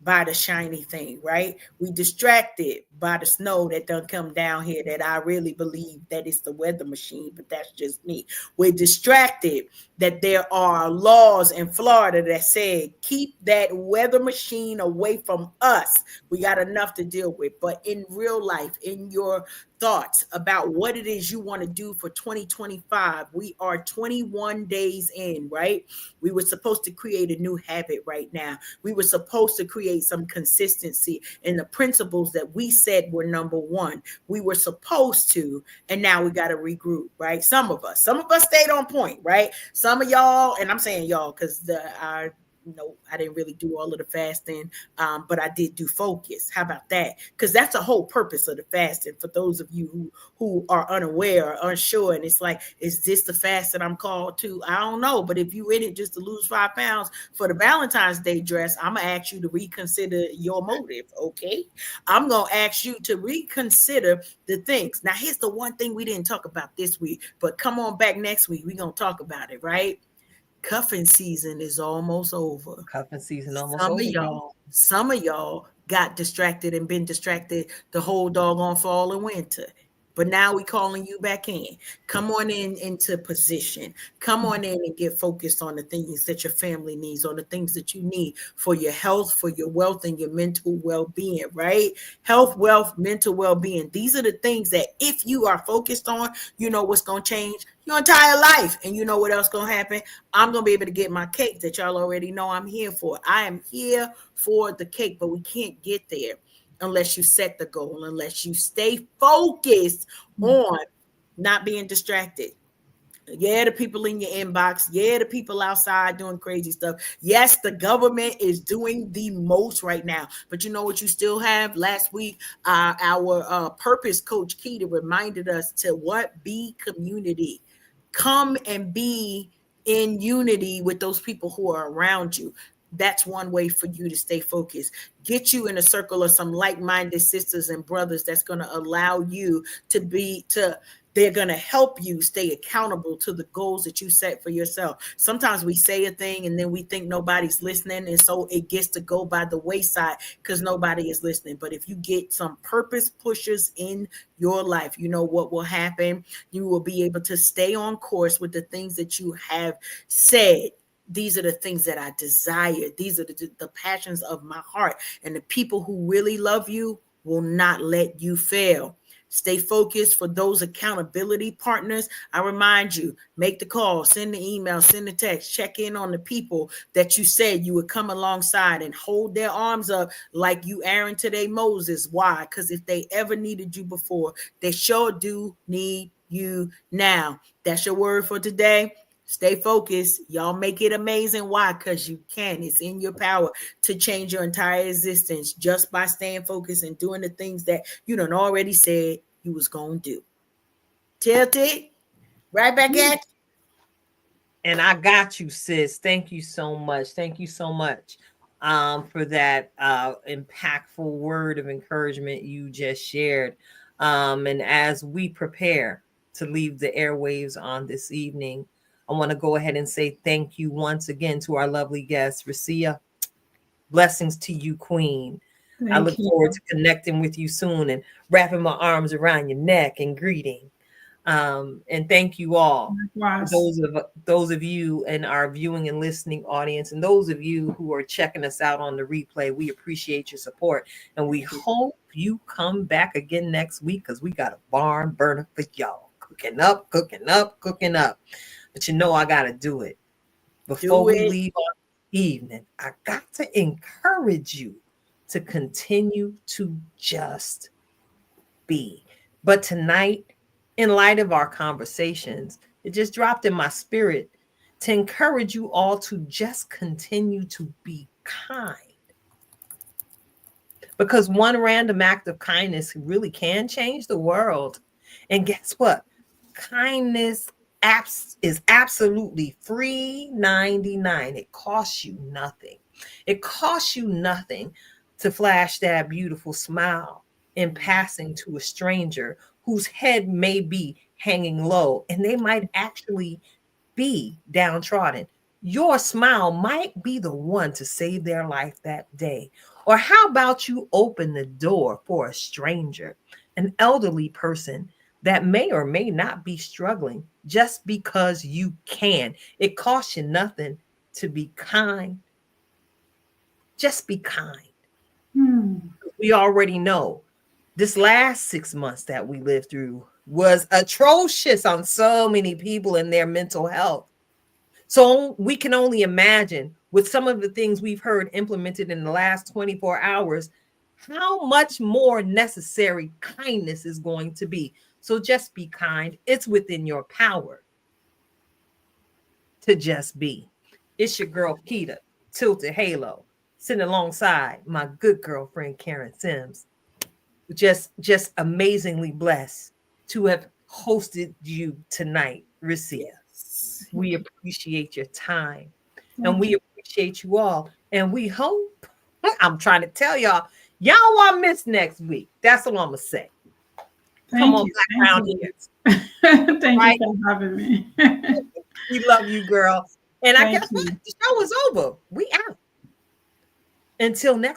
by the shiny thing, right? We distracted by the snow that done come down here that I really believe that it's the weather machine, but that's just me. We're distracted that there are laws in Florida that said keep that weather machine away from us. We got enough to deal with. But in real life, in your thoughts about what it is you want to do for 2025, we are 21 days in, right? We were supposed to create a new habit right now. We were supposed to create some consistency in the principles that we said were number one. We were supposed to, and now we got to regroup, right? Some of us stayed on point, right? Some of y'all, and I'm saying y'all because I didn't really do all of the fasting, but I did do focus. How about that? Because that's the whole purpose of the fasting. For those of you who are unaware or unsure, and it's like, is this the fast that I'm called to? I don't know. But if you in it just to lose 5 pounds for the Valentine's Day dress, I'm gonna ask you to reconsider your motive. Okay, I'm gonna ask you to reconsider the things. Now, here's the one thing we didn't talk about this week, but come on back next week. We're gonna talk about it, right? Cuffing season is almost over. Cuffing season almost over. Some of y'all got distracted and been distracted the whole doggone fall and winter. But now we calling you back in. Come on into position. Come on in and get focused on the things that your family needs, on the things that you need for your health, for your wealth, and your mental well-being, right? Health, wealth, mental well-being. These are the things that if you are focused on, you know what's going to change your entire life. And you know what else going to happen? I'm going to be able to get my cake that y'all already know I'm here for. I am here for the cake, but we can't get there unless you set the goal, unless you stay focused on not being distracted. Yeah, the people in your inbox. Yeah, the people outside doing crazy stuff. Yes, the government is doing the most right now. But you know what you still have? Last week, our purpose coach, Keita, reminded us to what? Be community. Come and be in unity with those people who are around you. That's one way for you to stay focused. Get you in a circle of some like-minded sisters and brothers that's going to allow you they're going to help you stay accountable to the goals that you set for yourself. Sometimes we say a thing and then we think nobody's listening, and so it gets to go by the wayside because nobody is listening. But if you get some purpose pushers in your life, you know what will happen? You will be able to stay on course with the things that you have said. These are the things that I desire. These are the passions of my heart. And the people who really love you will not let you fail. Stay focused for those accountability partners. I remind you, make the call, send the email, send the text, check in on the people that you said you would come alongside and hold their arms up like you Aaron today Moses. Why? Because if they ever needed you before, they sure do need you now. That's your word for today. Stay focused. Y'all make it amazing. Why? Because you can. It's in your power to change your entire existence just by staying focused and doing the things that you done already said you was going to do. Tilted, right back at you. And I got you, sis. Thank you so much. Thank you so much for that impactful word of encouragement you just shared. And as we prepare to leave the airwaves on this evening, I want to go ahead and say thank you once again to our lovely guest, Recia. Blessings to you, Queen. I look forward to connecting with you soon and wrapping my arms around your neck and greeting. And thank you all, those of you in our viewing and listening audience, and those of you who are checking us out on the replay. We appreciate your support, and we hope you come back again next week because we got a barn burner for y'all. Cooking up. But you know I got to do it. Before we leave on the evening, I got to encourage you to continue to just be. But tonight, in light of our conversations, it just dropped in my spirit to encourage you all to just continue to be kind. Because one random act of kindness really can change the world. And guess what? Kindness is absolutely free 99. It costs you nothing. It costs you nothing to flash that beautiful smile in passing to a stranger whose head may be hanging low and they might actually be downtrodden. Your smile might be the one to save their life that day. Or how about you open the door for a stranger, an elderly person that may or may not be struggling just because you can. It costs you nothing to be kind. Just be kind. We already know this last 6 months that we lived through was atrocious on so many people and their mental health. So we can only imagine with some of the things we've heard implemented in the last 24 hours, how much more necessary kindness is going to be. So just be kind. It's within your power to just be. It's your girl, Keita, Tilted Halo, sitting alongside my good girlfriend, Karen Sims. Just amazingly blessed to have hosted you tonight, Recia. We appreciate your time and we appreciate you all. And we hope, I'm trying to tell y'all won't miss next week. That's all I'm going to say. Come on back around here. Thank you for having me. We love you, girl. And I guess what? The show is over. We out. Until next